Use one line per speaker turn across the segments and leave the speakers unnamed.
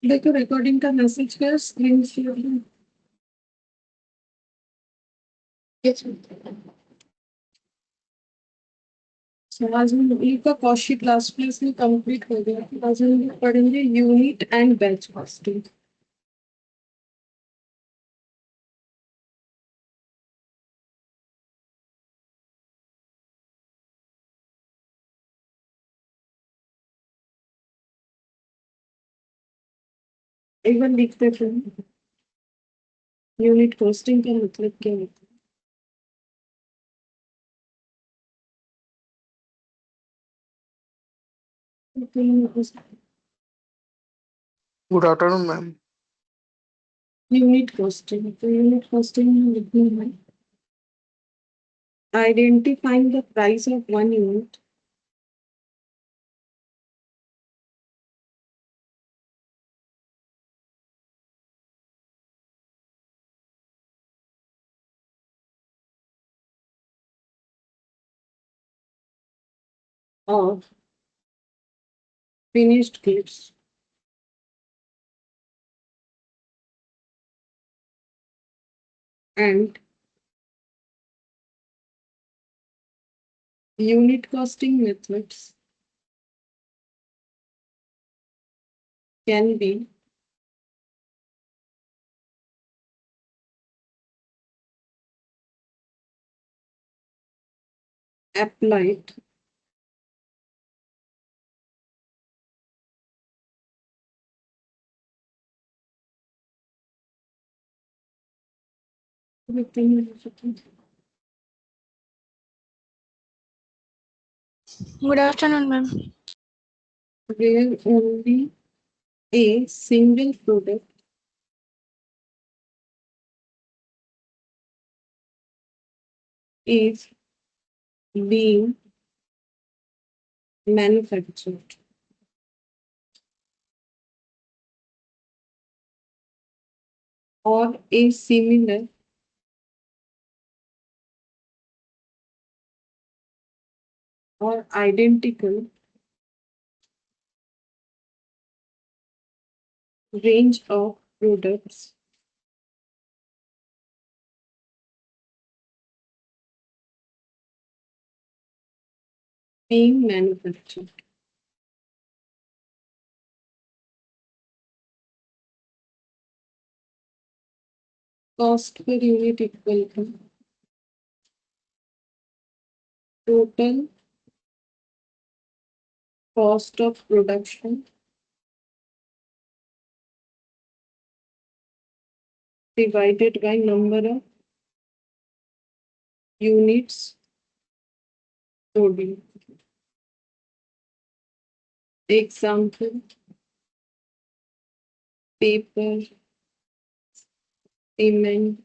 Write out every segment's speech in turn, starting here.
देखो रिकॉर्डिंग का मैसेज कर स्क्रीन शेयर। आज हम लोग का कौशिक क्लास क्लास में कंप्लीट हो गया। आज हम लोग पढ़ेंगे यूनिट एंड बैच कॉस्टिंग। एक बार लिखते थे यूनिट कॉस्टिंग का मतलब क्या होता है।
Good afternoon ma'am.
Unit costing, तो यूनिट कॉस्टिंग में लिखनी है identifying the price of one unit of finished goods and unit costing methods can be applied within
Good afternoon, ma'am.
where only a single product is being manufactured or a similar or identical range of products being manufactured. Cost per unit equal to total cost of production divided by number of units produced. Example, paper, cement,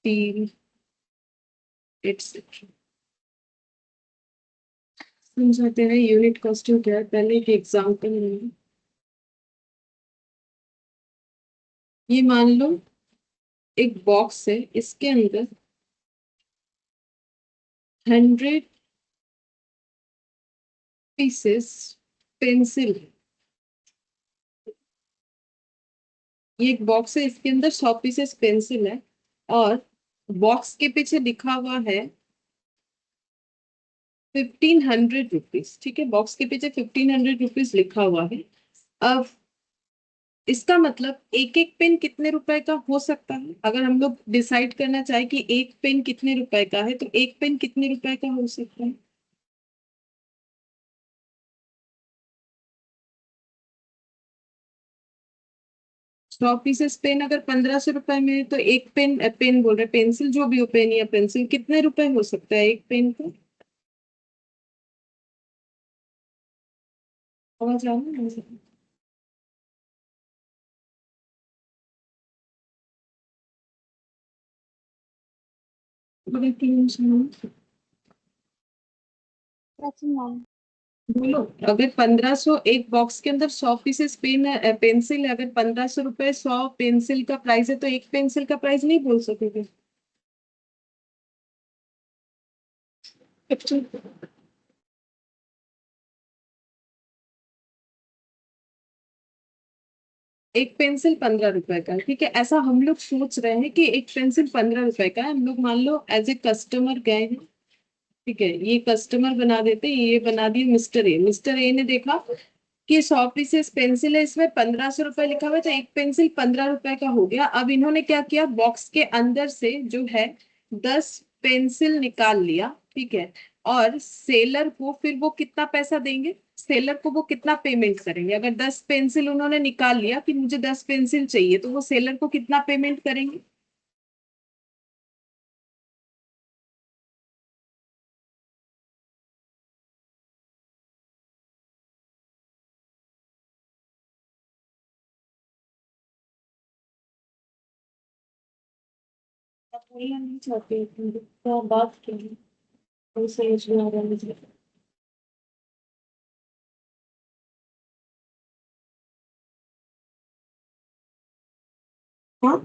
steel, etc. समझाते हैं unit costing क्या है। पहले एक example लेंगे। ये मान लो एक बॉक्स है, इसके अंदर 100 पीसेस पेंसिल है। ये एक बॉक्स है, इसके अंदर 100 पीसेस पेंसिल है और बॉक्स के पीछे लिखा हुआ है 1500 रुपीज। ठीक है, बॉक्स के पीछे 1500 रुपीज लिखा हुआ है। अब इसका मतलब एक एक पेन कितने रुपए का हो सकता है। अगर हम लोग डिसाइड करना चाहे कि एक पेन कितने रुपए का है, तो एक पेन कितने रुपए का हो सकता है। 100 पीसेस पेन अगर 1500 रुपए में है, तो एक पेन, पेन बोल रहे पेंसिल, जो भी हो, पेन या पेंसिल, कितने रुपए हो सकता है एक पेन का। आवाज आ रहा है? बड़े तीन सुनो। बोलो, अगर 1500 एक बॉक्स के अंदर 100 पीसेस पेन है, पेंसिल है, अगर 1500 रुपए 100 पेंसिल का प्राइस है, तो एक पेंसिल का प्राइस नहीं बोल सकोगे। एक पेंसिल 15 रुपए का है, ठीक है। ऐसा हम लोग सोच रहे हैं कि एक पेंसिल 15 रुपए का है। हम लोग मान लो एज ए कस्टमर गए हैं, ठीक है। ये कस्टमर बना देते हैं, ये बना दिए मिस्टर ए। मिस्टर ए ने देखा कि 100 पीसेस पेंसिल है, इसमें 1500 रुपए लिखा हुआ है, तो एक पेंसिल 15 रुपए का हो गया। अब इन्होंने क्या किया, बॉक्स के अंदर से जो है 10 पेंसिल निकाल लिया, ठीक है। और सेलर को फिर वो कितना पैसा देंगे, सेलर को वो कितना पेमेंट करेंगे? अगर 10 पेंसिल उन्होंने निकाल लिया कि मुझे 10 पेंसिल चाहिए, तो वो सेलर को कितना पेमेंट करेंगे? आप बोलना नहीं चाहते, तो बात करिए, कोई समझ में आ रहा है मुझे। हाँ,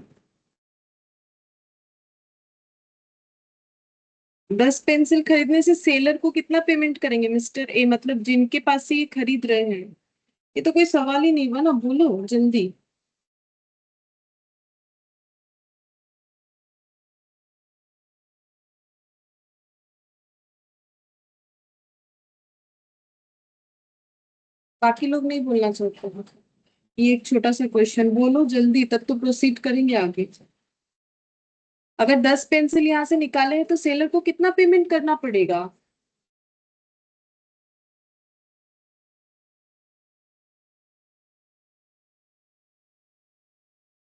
10 पेंसिल खरीदने से सेलर को कितना पेमेंट करेंगे मिस्टर ए, मतलब जिनके पास से ये खरीद रहे हैं? ये तो कोई सवाल ही नहीं हुआ ना, बोलो जल्दी। बाकी लोग नहीं बोलना चाहते हैं? ये एक छोटा सा क्वेश्चन, बोलो जल्दी, तब तो प्रोसीड करेंगे आगे। अगर 10 पेंसिल यहाँ से निकाले हैं तो सेलर को कितना पेमेंट करना पड़ेगा?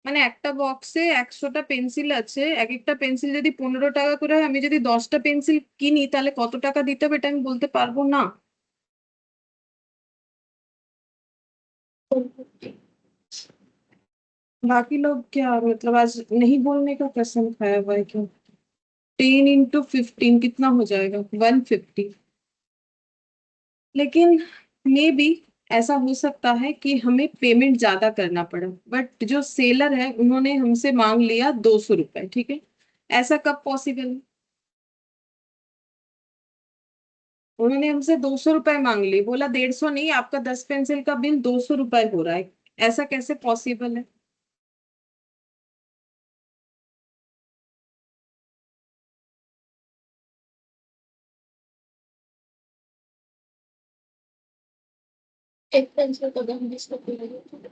মানে একটা বক্সে 100টা পেন্সিল আছে, এক একটা পেন্সিল যদি 15 টাকা করে হয়, আমি যদি 10টা পেন্সিল কিনি তাহলে কত টাকা দিতে হবে এটা আমি বলতে পারবো না। बाकी लोग क्या, मतलब आज नहीं बोलने का कसम खाया हुआ है क्या? 10 × 15 कितना हो जाएगा, 150। लेकिन मे बी ऐसा हो सकता है कि हमें पेमेंट ज्यादा करना पड़ा, बट जो सेलर है उन्होंने हमसे मांग लिया 200 रुपए, ठीक है। ऐसा कब पॉसिबल है? उन्होंने हमसे 200 रुपए मांग लिए, बोला 150 नहीं, आपका 10 पेंसिल का बिल 200 रुपए हो रहा है। ऐसा कैसे पॉसिबल है?
एक पेंसिल का दाम 20 रुपये लगेगा।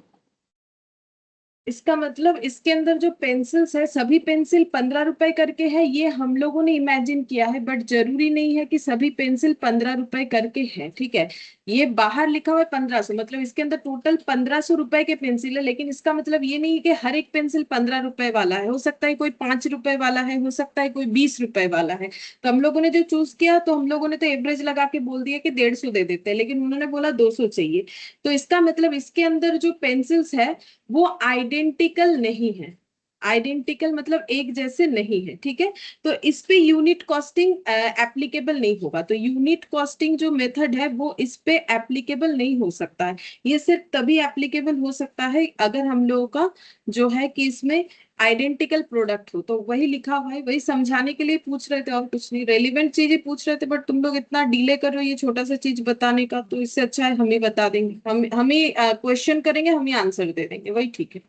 इसका मतलब इसके अंदर जो पेंसिल्स है, सभी पेंसिल 15 रुपए करके है, ये हम लोगों ने इमेजिन किया है, बट जरूरी नहीं है कि सभी पेंसिल 15 रुपए करके है, ठीक है। ये बाहर लिखा हुआ है 1500, मतलब इसके अंदर टोटल 1500 रुपए के पेंसिल है, लेकिन इसका मतलब ये नहीं है कि हर एक पेंसिल 15 रुपए वाला है। हो सकता है कोई 5 रुपए वाला है, हो सकता है कोई 20 रुपए वाला है। तो हम लोगों ने जो चूज किया, तो हम लोगों ने तो एवरेज लगा के बोल दिया कि 150 दे देते हैं, लेकिन उन्होंने बोला 200 चाहिए। तो इसका मतलब इसके अंदर जो पेंसिल्स है वो आइडेंटिकल नहीं है। आइडेंटिकल मतलब एक जैसे नहीं है, ठीक है। तो इस पे यूनिट कॉस्टिंग एप्लीकेबल नहीं होगा। तो यूनिट कॉस्टिंग जो मेथड है वो इस पे एप्लीकेबल नहीं हो सकता है। ये सिर्फ तभी एप्लीकेबल हो सकता है अगर हम लोगों का जो है कि इसमें आइडेंटिकल प्रोडक्ट हो। तो वही लिखा हुआ है, वही समझाने के लिए पूछ रहे थे, और कुछ नहीं। रेलिवेंट चीजें पूछ रहे थे, बट तुम लोग इतना डिले कर रहे हो ये छोटा सा चीज बताने का, तो इससे अच्छा है हम ही बता देंगे, हम ही क्वेश्चन करेंगे, हम ही आंसर दे देंगे, वही ठीक है।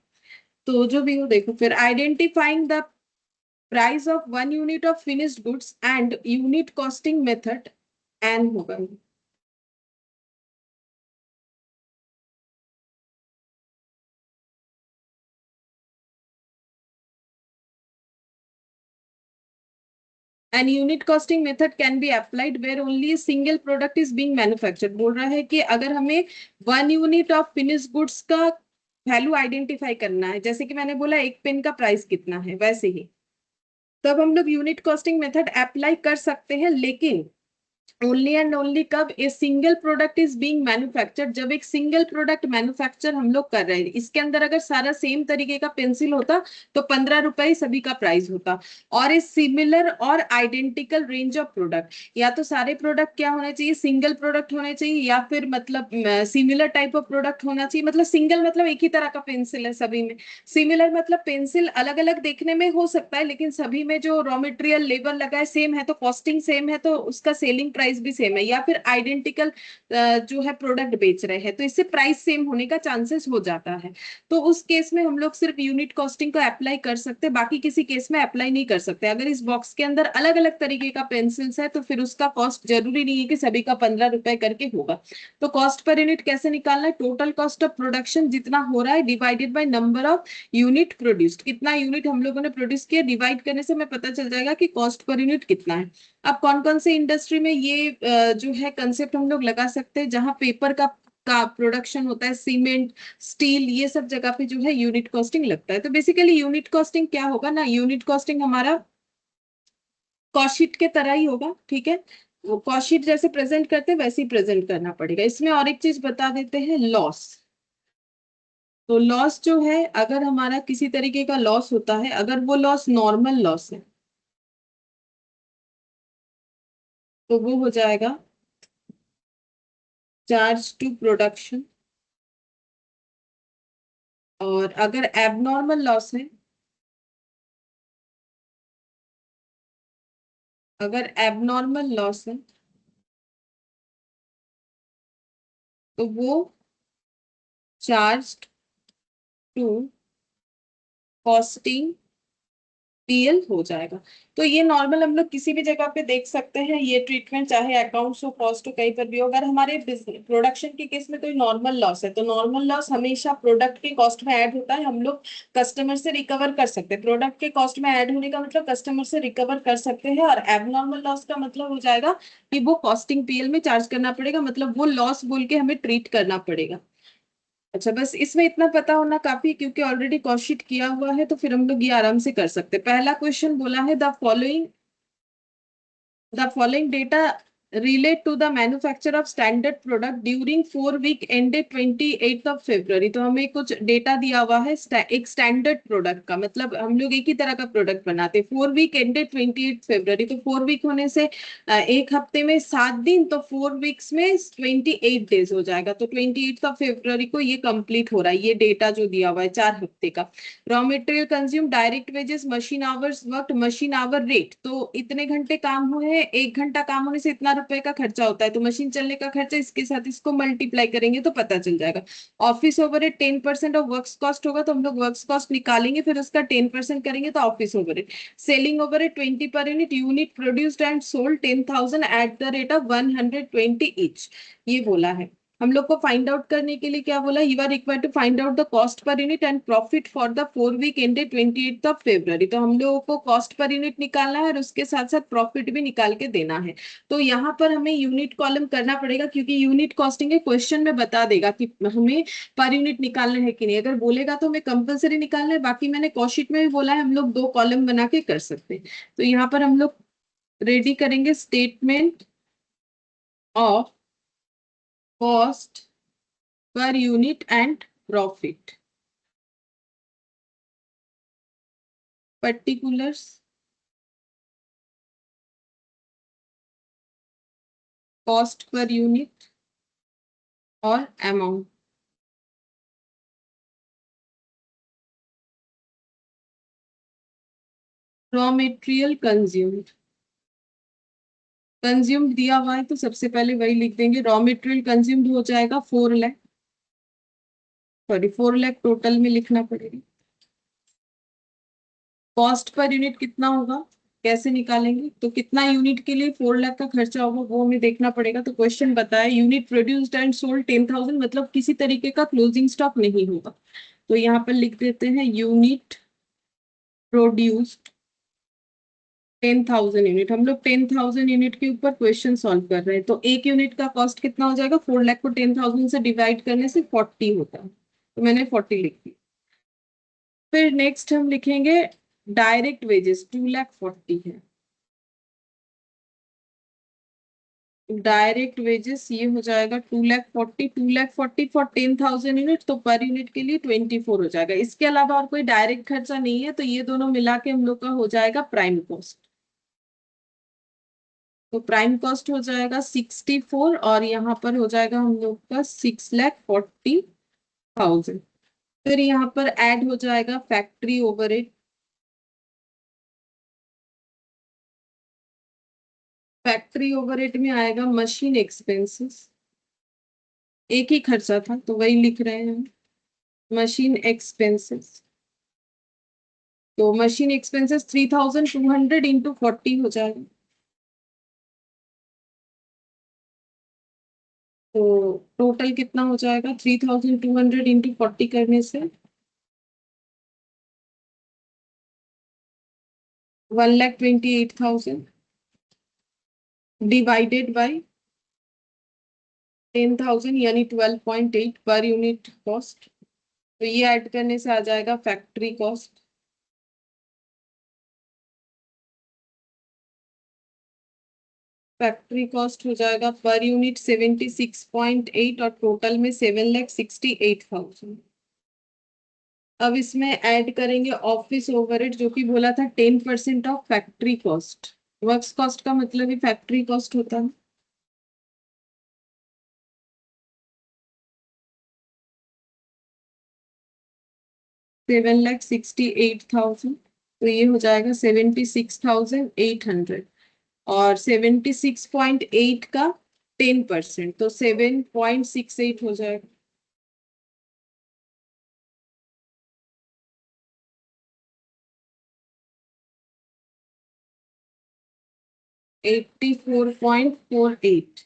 तो जो भी हो, देखो फिर, identifying the price of 1 unit of finished goods and unit costing method, एन होगा। And unit costing method can be applied where only single product is being manufactured. बोल रहा है कि अगर हमें 1 यूनिट ऑफ फिनिश गुड्स का वैल्यू आइडेंटिफाई करना है, जैसे कि मैंने बोला एक पेन का प्राइस कितना है, वैसे ही तब हम लोग यूनिट कॉस्टिंग मेथड अप्लाई कर सकते हैं। लेकिन ओनली एंड ओनली कब, a single product is being manufactured, जब एक सिंगल प्रोडक्ट मैन्युफैक्चर हम लोग कर रहे हैं। इसके अंदर अगर सारा सेम तरीके का पेंसिल होता तो 15 रुपए ही सभी का प्राइस होता। और ए सिमिलर और आइडेंटिकल रेंज ऑफ प्रोडक्ट, या तो सारे प्रोडक्ट क्या होने चाहिए, सिंगल प्रोडक्ट होने चाहिए, या फिर मतलब सिमिलर टाइप ऑफ प्रोडक्ट होना चाहिए। मतलब सिंगल मतलब एक ही तरह का पेंसिल है सभी में, सिमिलर मतलब पेंसिल अलग अलग देखने में हो सकता है, लेकिन सभी में जो रॉ मटेरियल लेबर लगा है सेम है, तो कॉस्टिंग सेम है, तो उसका सेलिंग प्राइस भी सेम है, या फिर आइडेंटिकल जो है प्रोडक्ट बेच रहे हैं, तो इससे प्राइस सेम होने का चांसेस हो जाता है। तो उस केस में हम लोग सिर्फ यूनिट कॉस्टिंग को अप्लाई कर सकते हैं, बाकी किसी केस में अप्लाई नहीं कर सकते। अगर इस बॉक्स के अंदर अलग अलग तरीके का पेंसिल्स है तो फिर उसका कॉस्ट जरूरी नहीं है कि सभी का 15 रुपए करके होगा। तो कॉस्ट पर यूनिट कैसे निकालना है? टोटल कॉस्ट ऑफ प्रोडक्शन जितना हो रहा है divided by number of unit produced, कितना यूनिट हम लोगों ने प्रोड्यूस किया, डिवाइड करने से हमें पता चल जाएगा कि कॉस्ट पर यूनिट कितना है। अब कौन कौन से इंडस्ट्री में ये जो है कंसेप्ट हम लोग लगा सकते हैं, जहां पेपर का प्रोडक्शन होता है, सीमेंट, स्टील, ये सब जगह पे जो है यूनिट कॉस्टिंग लगता है। तो बेसिकली यूनिट कॉस्टिंग क्या होगा ना, यूनिट कॉस्टिंग हमारा कॉस्टशीट के तरह ही होगा, ठीक है। वो कॉस्टशीट जैसे प्रेजेंट करते हैं वैसे ही प्रेजेंट करना पड़ेगा। इसमें और एक चीज बता देते हैं, लॉस। तो लॉस जो है, अगर हमारा किसी तरीके का लॉस होता है, अगर वो लॉस नॉर्मल लॉस है तो वो हो जाएगा चार्ज टू प्रोडक्शन। और अगर एबनॉर्मल लॉस है, अगर एबनॉर्मल लॉस है तो वो चार्ज टू कॉस्टिंग पीएल हो जाएगा। तो ये नॉर्मल हम लोग किसी भी जगह पे देख सकते हैं, ये ट्रीटमेंट चाहे अकाउंट्स हो, कॉस्ट हो, कहीं पर भी हो। अगर हमारे प्रोडक्शन के केस में कोई नॉर्मल लॉस है तो नॉर्मल लॉस हमेशा प्रोडक्ट के कॉस्ट में ऐड होता है, हम लोग कस्टमर से रिकवर कर सकते हैं। प्रोडक्ट के कॉस्ट में ऐड होने का मतलब कस्टमर से रिकवर कर सकते हैं, और एबनॉर्मल लॉस का मतलब हो जाएगा कि वो कॉस्टिंग पीएल में चार्ज करना पड़ेगा, मतलब वो लॉस बोल के हमें ट्रीट करना पड़ेगा। अच्छा, बस इसमें इतना पता होना काफी है, क्योंकि ऑलरेडी कॉस्ट शीट किया हुआ है, तो फिर हम लोग ये आराम से कर सकते हैं। पहला क्वेश्चन बोला है, the following data relate to the manufacture of standard product during 4 week ended 28th of February। तो हमें कुछ डेटा दिया हुआ है एक स्टैंडर्ड प्रोडक्ट का, मतलब हम लोग एक ही तरह का प्रोडक्ट बनाते हैं। 4 week ended 28 फरवरी, तो 4 week होने से एक हफ्ते में 7 दिन, तो 4 weeks में 28 days हो जाएगा। तो 28 फरवरी को ये कंप्लीट हो रहा है, ये डेटा जो दिया हुआ है 4 हफ्ते का। Raw material consume, direct wages, machine hours work, machine hour rate, तो इतने घंटे काम हुए हैं, 1 घंटा काम होने से इतना रुपए का खर्चा होता है, तो मशीन चलने का खर्चा इसके साथ इसको मल्टीप्लाई करेंगे तो पता चल जाएगा। Office overhead 10% of works cost होगा, तो हम लोग वर्क्स कॉस्ट निकालेंगे, फिर उसका 10% करेंगे तो office overhead. Selling overhead 20 per unit, unit produced and sold 10,000 at the rate of 120 each, ये बोला है। हम लोग को फाइंड आउट करने के लिए क्या बोला, you are required to find out the cost per unit and profit for the 4 week ended 28 February. तो हम लोगों को कॉस्ट पर यूनिट निकालना है और उसके साथ साथ प्रॉफिट भी निकाल के देना है। तो यहाँ पर हमें यूनिट कॉलम करना पड़ेगा, क्योंकि यूनिट कॉस्टिंग के क्वेश्चन में बता देगा कि हमें पर यूनिट निकालना है कि नहीं। अगर बोलेगा तो हमें कंपलसरी निकालना है, बाकी मैंने कॉस्ट शीट में भी बोला है हम लोग 2 कॉलम बना के कर सकते हैं। तो यहाँ पर हम लोग रेडी करेंगे statement of cost per unit and profit, particulars, cost per unit और amount। रॉ मटेरियल कंज्यूम्ड दिया हुआ है, तो सबसे पहले वही लिख देंगे। रॉ मटेरियल कंज्यूम्ड हो जाएगा 4 लाख, सॉरी 4 लाख टोटल में लिखना पड़ेगा। कॉस्ट पर यूनिट कितना होगा, कैसे निकालेंगे, तो कितना यूनिट के लिए 4 लाख का खर्चा होगा वो हमें देखना पड़ेगा। तो क्वेश्चन बताए यूनिट प्रोड्यूस्ड एंड सोल्ड 10,000, मतलब किसी तरीके का क्लोजिंग स्टॉक नहीं होगा। तो यहाँ पर लिख देते हैं यूनिट प्रोड्यूस्ड 10,000 यूनिट। हम लोग 10,000 यूनिट के ऊपर क्वेश्चन सॉल्व कर रहे हैं, तो एक यूनिट का कॉस्ट कितना हो जाएगा, 4 लाख को 10,000 से डिवाइड करने से 40 होता है, तो मैंने 40 लिख दी। फिर नेक्स्ट हम लिखेंगे डायरेक्ट वेजेस, 2,40,000 है। डायरेक्ट वेजेस ये हो जाएगा 2,40,000 फॉर 10,000 यूनिट, तो पर यूनिट के लिए 24 हो जाएगा। इसके अलावा और कोई डायरेक्ट खर्चा नहीं है, तो ये दोनों मिला के हम लोग का हो जाएगा प्राइम कॉस्ट। तो प्राइम कॉस्ट हो जाएगा 64, और यहाँ पर हो जाएगा हम लोग का 6,40,000। फिर यहाँ पर ऐड हो जाएगा फैक्ट्री ओवरहेड, फैक्ट्री ओवरहेड में आएगा मशीन एक्सपेंसेस, एक ही खर्चा था तो वही लिख रहे हैं हम, मशीन एक्सपेंसेस। तो मशीन एक्सपेंसेस 3200 इंटू 40 हो जाएगा। तो टोटल कितना हो जाएगा 3200 इंटू 40 करने से 1,28,000 डिवाइडेड बाई 10,000 यानी 12.8 पर यूनिट कॉस्ट। तो ये ऐड करने से आ जाएगा फैक्ट्री कॉस्ट। फैक्ट्री कॉस्ट हो जाएगा पर यूनिट 76.8 और टोटल में 7,68,000। अब इसमें ऐड करेंगे ऑफिस ओवरहेड जो कि बोला था 10% of factory cost. Works cost का मतलब ही फैक्ट्री कॉस्ट होता है। सेवन लैख 68,000, तो ये हो जाएगा 76,800 और 76.8 का 10% तो 7.68 हो जाएगा। $84.48,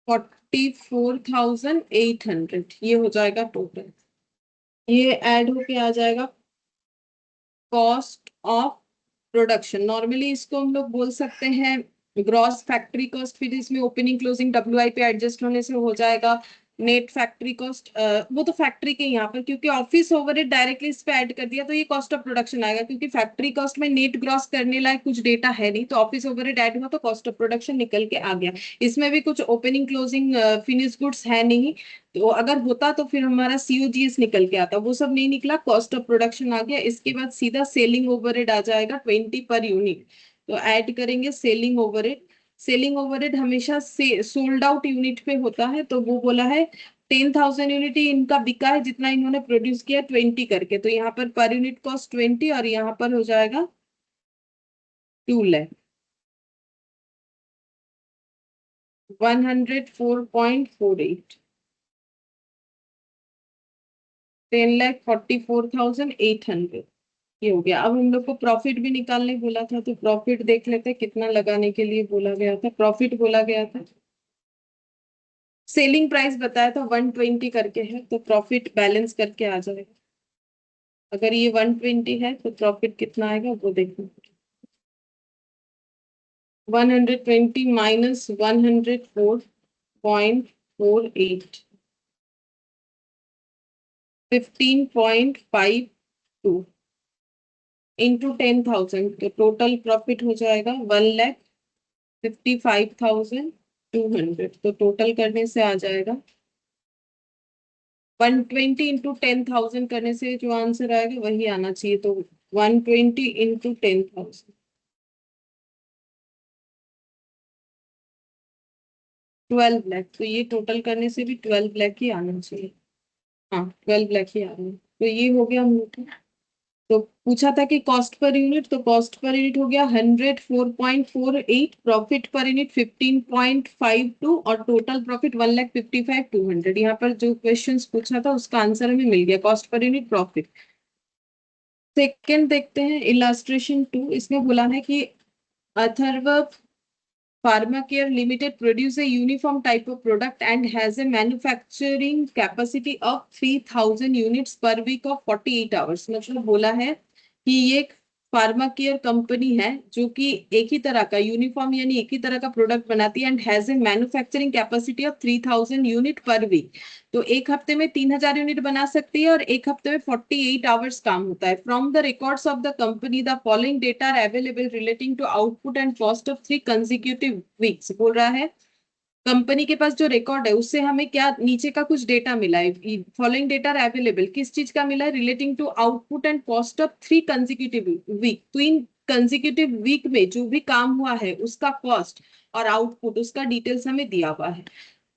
8,44,800 ये हो जाएगा टोटल। ये ऐड होके आ जाएगा कॉस्ट ऑफ प्रोडक्शन। नॉर्मली इसको हम लोग बोल सकते हैं ग्रॉस फैक्ट्री कॉस्ट, फिर इसमें ओपनिंग क्लोजिंग WI पे एडजस्ट होने से हो जाएगा नेट फैक्ट्री कॉस्ट। वो तो फैक्ट्री के यहाँ पर, क्योंकि ऑफिस ओवरहेड डायरेक्टली इस पे ऐड कर दिया तो ये कॉस्ट ऑफ प्रोडक्शन आएगा, क्योंकि फैक्ट्री कॉस्ट में नेट ग्रॉस करने लायक कुछ डेटा है नहीं, तो ऑफिस ओवरहेड ऐड हुआ तो कॉस्ट ऑफ प्रोडक्शन निकल के आ गया। इसमें भी कुछ ओपनिंग क्लोजिंग फिनिश गुड्स है नहीं, तो अगर होता तो फिर हमारा COGS निकल के आता, वो सब नहीं निकला, कॉस्ट ऑफ प्रोडक्शन आ गया। इसके बाद सीधा सेलिंग ओवरहेड आ जाएगा 20 पर यूनिट। तो ऐड करेंगे सेलिंग ओवरहेड। सेलिंग ओवरहेड हमेशा से सोल्ड आउट यूनिट पे होता है, तो वो बोला है 10,000 यूनिट ही इनका बिका है जितना इन्होंने प्रोड्यूस किया 20 करके, तो यहाँ पर यूनिट कॉस्ट 20 और यहाँ पर हो जाएगा 2 लाख 104.48, 10,44,800 ये हो गया। अब हम लोग को प्रॉफिट भी निकालने बोला था, तो प्रॉफिट देख लेते हैं कितना लगाने के लिए बोला गया था। प्रॉफिट बोला गया था, सेलिंग प्राइस बताया था 120 करके है, तो प्रॉफिट बैलेंस करके आ जाएगा। अगर ये 120 है तो प्रॉफिट कितना आएगा वो देखना। 120 माइनस 104.48, 15.52 इंटू 10,000, तो टोटल प्रॉफिट हो जाएगा 1,55,200। तो टोटल करने से आ जाएगा 120 इंटू 10,000 करने से जो आंसर आएगा वही आना चाहिए, तो 120 इंटू 10,000 12 लाख। तो ये टोटल करने से भी 12 लाख ही आना चाहिए। हाँ 12 लाख ही आ रहा है, तो ये हो गया हम लोग का। तो पूछा था कि कॉस्ट पर यूनिट, तो कॉस्ट पर यूनिट हो गया 104.48, प्रॉफिट पर यूनिट 15.52 और टोटल प्रॉफिट 1,55,200। यहाँ पर जो क्वेश्चंस पूछा था उसका आंसर हमें मिल गया, cost per unit profit. Second देखते हैं इलास्ट्रेशन 2। इसमें बोला है कि Atharva Pharmacare Limited produce a uniform type of product and has a manufacturing capacity of 3,000 units per week of 48 hours। मतलब बोला है कि ये एक फार्माकेयर कंपनी है जो कि एक ही तरह का यूनिफॉर्म यानी एक ही तरह का प्रोडक्ट बनाती है and has a manufacturing capacity of 3,000 unit per week. तो एक हफ्ते में 3,000 यूनिट बना सकती है और एक हफ्ते में 48 आवर्स काम होता है। From the records of the company the following data are available relating to output and cost of 3 consecutive weeks. बोल रहा है कंपनी के पास जो रिकॉर्ड है उससे हमें क्या नीचे का कुछ डेटा मिला है, फॉलोइंग डेटा आर अवेलेबल, किस चीज का मिला है, relating to output and cost of 3 consecutive week. तो इन कंसेक्यूटिव वीक में जो भी काम हुआ है उसका कॉस्ट और आउटपुट उसका डिटेल्स हमें दिया हुआ है।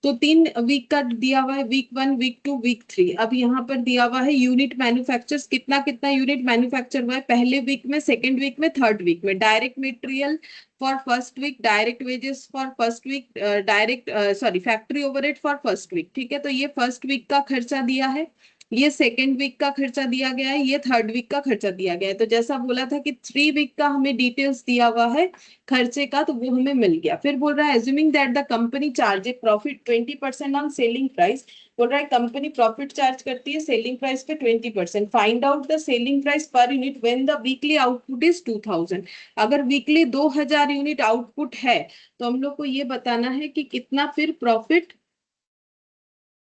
तो 3 वीक का दिया हुआ है, वीक 1, वीक 2, वीक 3। अब यहाँ पर दिया हुआ है यूनिट मैन्युफैक्चर्स, कितना कितना यूनिट मैन्युफैक्चर हुआ है पहले वीक में, सेकेंड वीक में, थर्ड वीक में। Direct material for first week, direct wages for first week, direct sorry factory overhead for first week. ठीक है, तो ये फर्स्ट वीक का खर्चा दिया है, ये सेकेंड वीक का खर्चा दिया गया है, ये थर्ड वीक का खर्चा दिया गया है। तो जैसा बोला था कि 3 वीक का हमें डिटेल्स दिया हुआ है खर्चे का, तो वो हमें मिल गया। फिर बोल रहा है assuming that the company charge A profit 20% on selling price. बोल रहा है कंपनी प्रॉफिट चार्ज करती है सेलिंग प्राइस पे 20%। Find out the selling price per unit when the weekly output is 2000। अगर वीकली 2000 यूनिट आउटपुट है तो हम लोग को ये बताना है कि कितना फिर profit,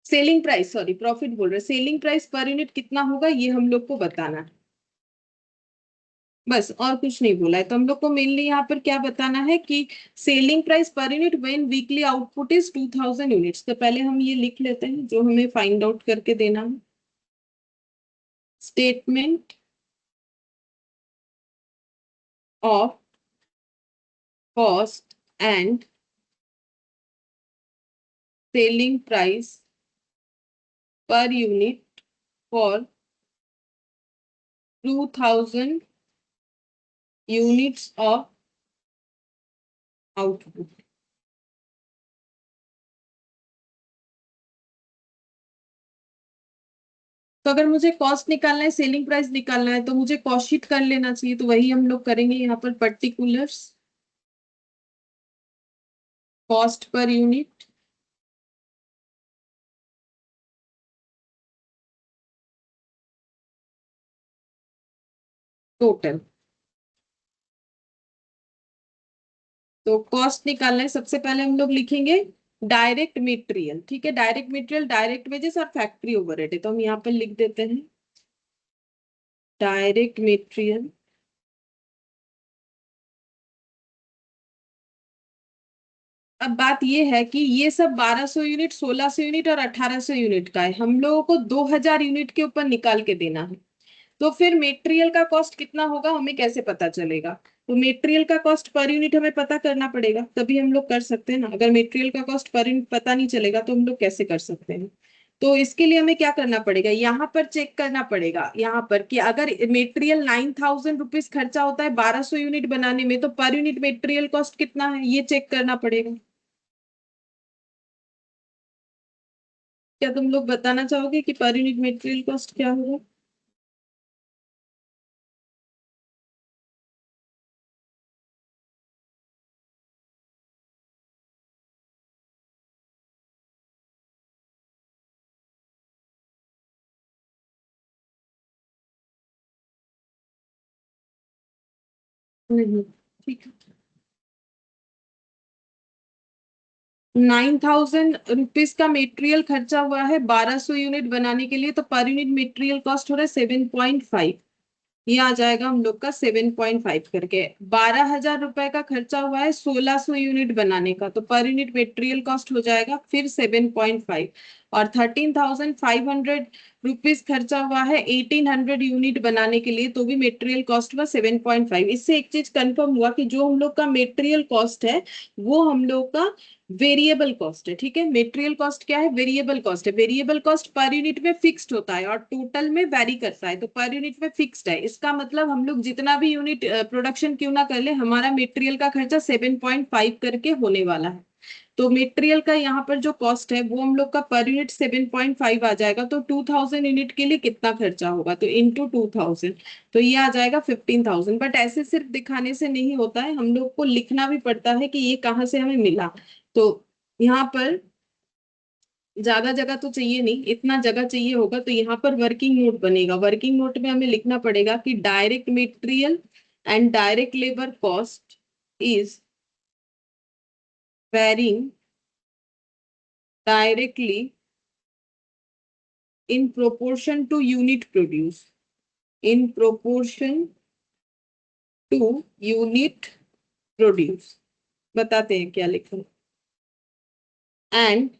selling price, sorry profit बोल रहे, सेलिंग प्राइस पर यूनिट कितना होगा ये हम लोग को बताना है। बस और कुछ नहीं बोला है। तो हम लोग को मेनली यहाँ पर क्या बताना है कि selling price per unit when weekly output is 2000 units. तो पहले हम ये लिख लेते हैं जो हमें फाइंड आउट करके देना है। Statement of cost and selling price per unit for 2000 units of output. तो अगर मुझे कॉस्ट निकालना है, सेलिंग प्राइस निकालना है, तो मुझे कॉस्ट शीट कर लेना चाहिए। तो वही हम लोग करेंगे यहाँ पर, particulars cost per unit total. तो कॉस्ट निकालना है, सबसे पहले हम लोग लिखेंगे डायरेक्ट मटेरियल। ठीक है, डायरेक्ट मटेरियल, डायरेक्ट वेजेस और फैक्ट्री ओवरहेड है। तो हम यहाँ पर लिख देते हैं डायरेक्ट मटेरियल अब बात ये है कि ये सब 1200 यूनिट, 1600 यूनिट और 1800 यूनिट का है, हम लोगों को 2000 यूनिट के ऊपर निकाल के देना है। तो फिर मटेरियल का कॉस्ट कितना होगा हमें कैसे पता चलेगा? तो मटेरियल का कॉस्ट पर यूनिट हमें पता करना पड़ेगा, तभी हम लोग कर सकते हैं ना। अगर मटेरियल का कॉस्ट पर यूनिट पता नहीं चलेगा तो हम लोग कैसे कर सकते हैं? तो इसके लिए हमें क्या करना पड़ेगा, यहाँ पर चेक करना पड़ेगा यहाँ पर कि अगर मटेरियल 9000 रुपीज खर्चा होता है 1200 यूनिट बनाने में, तो पर यूनिट मटेरियल कॉस्ट कितना है ये चेक करना पड़ेगा। क्या तुम लोग बताना चाहोगे कि पर यूनिट मटेरियल कॉस्ट क्या होगा? नहीं, ठीक है। 9000 रुपीज का मटेरियल खर्चा हुआ है 1200 यूनिट बनाने के लिए, तो पर यूनिट मटेरियल कॉस्ट हो रहा है 7.5। ये आ जाएगा हम लोग का 7.5 करके। 12,000 रुपए का खर्चा हुआ है 1600 यूनिट बनाने का, तो पर यूनिट मटेरियल कॉस्ट हो जाएगा फिर 7.5। और 13,500 रुपीज खर्चा हुआ है 1800 यूनिट बनाने के लिए, तो भी मटेरियल कॉस्ट हुआ 7.5। इससे एक चीज कंफर्म हुआ कि जो हम लोग का मटेरियल कॉस्ट है वो हम लोग का वेरिएबल कॉस्ट है। ठीक है, मटेरियल कॉस्ट क्या है? वेरिएबल कॉस्ट है। वेरिएबल कॉस्ट पर यूनिट में फिक्स्ड होता है और टोटल में वैरी करता है, तो पर यूनिट में फिक्स्ड है। इसका मतलब हम लोग जितना भी यूनिट प्रोडक्शन क्यों ना कर ले, हमारा मटेरियल का खर्चा 7.5 करके होने वाला है। तो मटेरियल का यहाँ पर जो कॉस्ट है वो हम लोग का पर यूनिट 7.5 आ जाएगा। तो 2000 यूनिट के लिए कितना खर्चा होगा, तो इंटू 2000, तो ये आ जाएगा 15,000। बट ऐसे सिर्फ दिखाने से नहीं होता है, हम लोग को लिखना भी पड़ता है कि ये कहाँ से हमें मिला। तो यहाँ पर ज्यादा जगह तो चाहिए नहीं, इतना जगह चाहिए होगा। तो यहाँ पर वर्किंग नोट बनेगा, वर्किंग नोट में हमें लिखना पड़ेगा कि direct material and direct labour cost is varying directly in proportion to unit produce, in proportion to unit produce। बताते हैं क्या लिखा है। And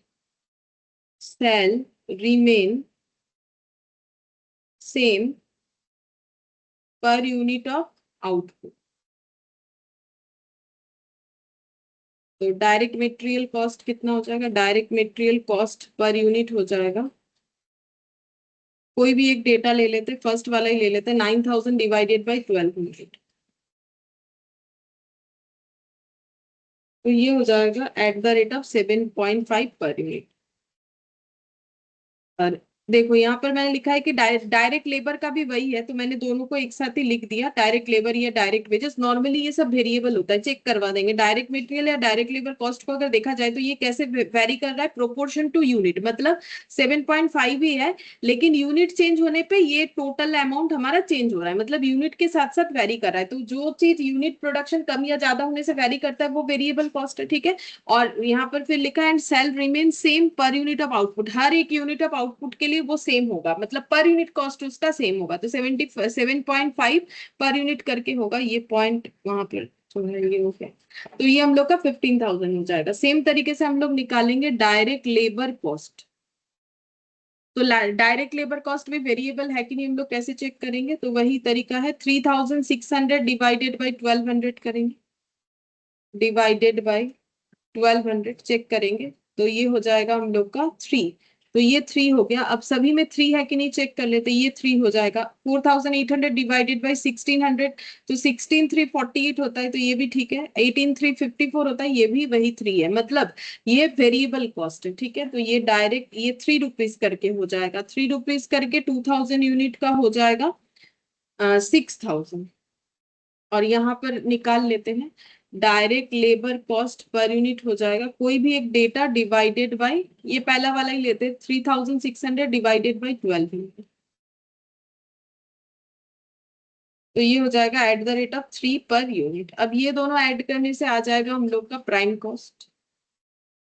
shall remain same per unit of output। तो डायरेक्ट मेटेरियल कॉस्ट कितना हो जाएगा, direct material cost per unit हो जाएगा, कोई भी एक डेटा ले लेते, फर्स्ट वाला ही ले लेते, 9000 डिवाइडेड बाई 1200, तो ये हो जाएगा at the rate of 7.5 per unit. और देखो यहाँ पर मैंने लिखा है कि डायरेक्ट लेबर का भी वही है, तो मैंने दोनों को एक साथ ही लिख दिया, डायरेक्ट लेबर या डायरेक्ट वेजेस। नॉर्मली ये सब वेरिएबल होता है, चेक करवा देंगे। डायरेक्ट मटेरियल या डायरेक्ट लेबर कॉस्ट को अगर देखा जाए तो ये कैसे वेरी कर रहा है, प्रोपोर्शन टू यूनिट, मतलब 7.5 ही है, लेकिन यूनिट चेंज होने पे ये टोटल अमाउंट हमारा चेंज हो रहा है, मतलब यूनिट के साथ साथ वेरी कर रहा है। तो जो चीज यूनिट प्रोडक्शन कम या ज्यादा होने से वेरी करता है वो वेरिएबल कॉस्ट है, ठीक है। और यहाँ पर फिर लिखा है and sale remain same per unit of output, हर एक यूनिट ऑफ आउटपुट के लिए वो सेम होगा, मतलब पर यूनिट कॉस्ट उसका सेम होगा। तो 7.5 पर यूनिट करके होगा, ये पॉइंट वहां पर जो है ये हो गया। तो ये हम लोग का 15,000 हो जाएगा। सेम तरीके से हम लोग निकालेंगे डायरेक्ट लेबर कॉस्ट। तो डायरेक्ट लेबर कॉस्ट में वेरिएबल है कि नहीं हम लोग कैसे चेक करेंगे, तो वही तरीका है, 3600 डिवाइडेड बाई 1200 करेंगे, डिवाइडेड बाई 1200 चेक करेंगे, तो ये हो जाएगा हम लोग का 3। तो ये 3 हो गया। अब सभी में 3 है कि नहीं चेक कर लेते, ये 3 हो जाएगा। 4800 डिवाइडेड बाई 1600, तो 16348 होता है, तो ये भी ठीक है। 18354 होता है, ये भी वही 3 है, मतलब ये वेरिएबल कॉस्ट है, ठीक है। तो ये डायरेक्ट ये 3 रुपीज करके हो जाएगा, 3 रुपीज करके 2000 यूनिट का हो जाएगा 6000। और यहाँ पर निकाल लेते हैं, direct labour cost per unit हो जाएगा, कोई भी एक डेटा डिवाइडेड बाय, ये पहला वाला ही लेते हैं, 3600 डिवाइडेड बाय 1200, तो ये हो जाएगा at the rate of 3 per unit. अब ये दोनों ऐड करने से आ जाएगा हम लोग का प्राइम कॉस्ट,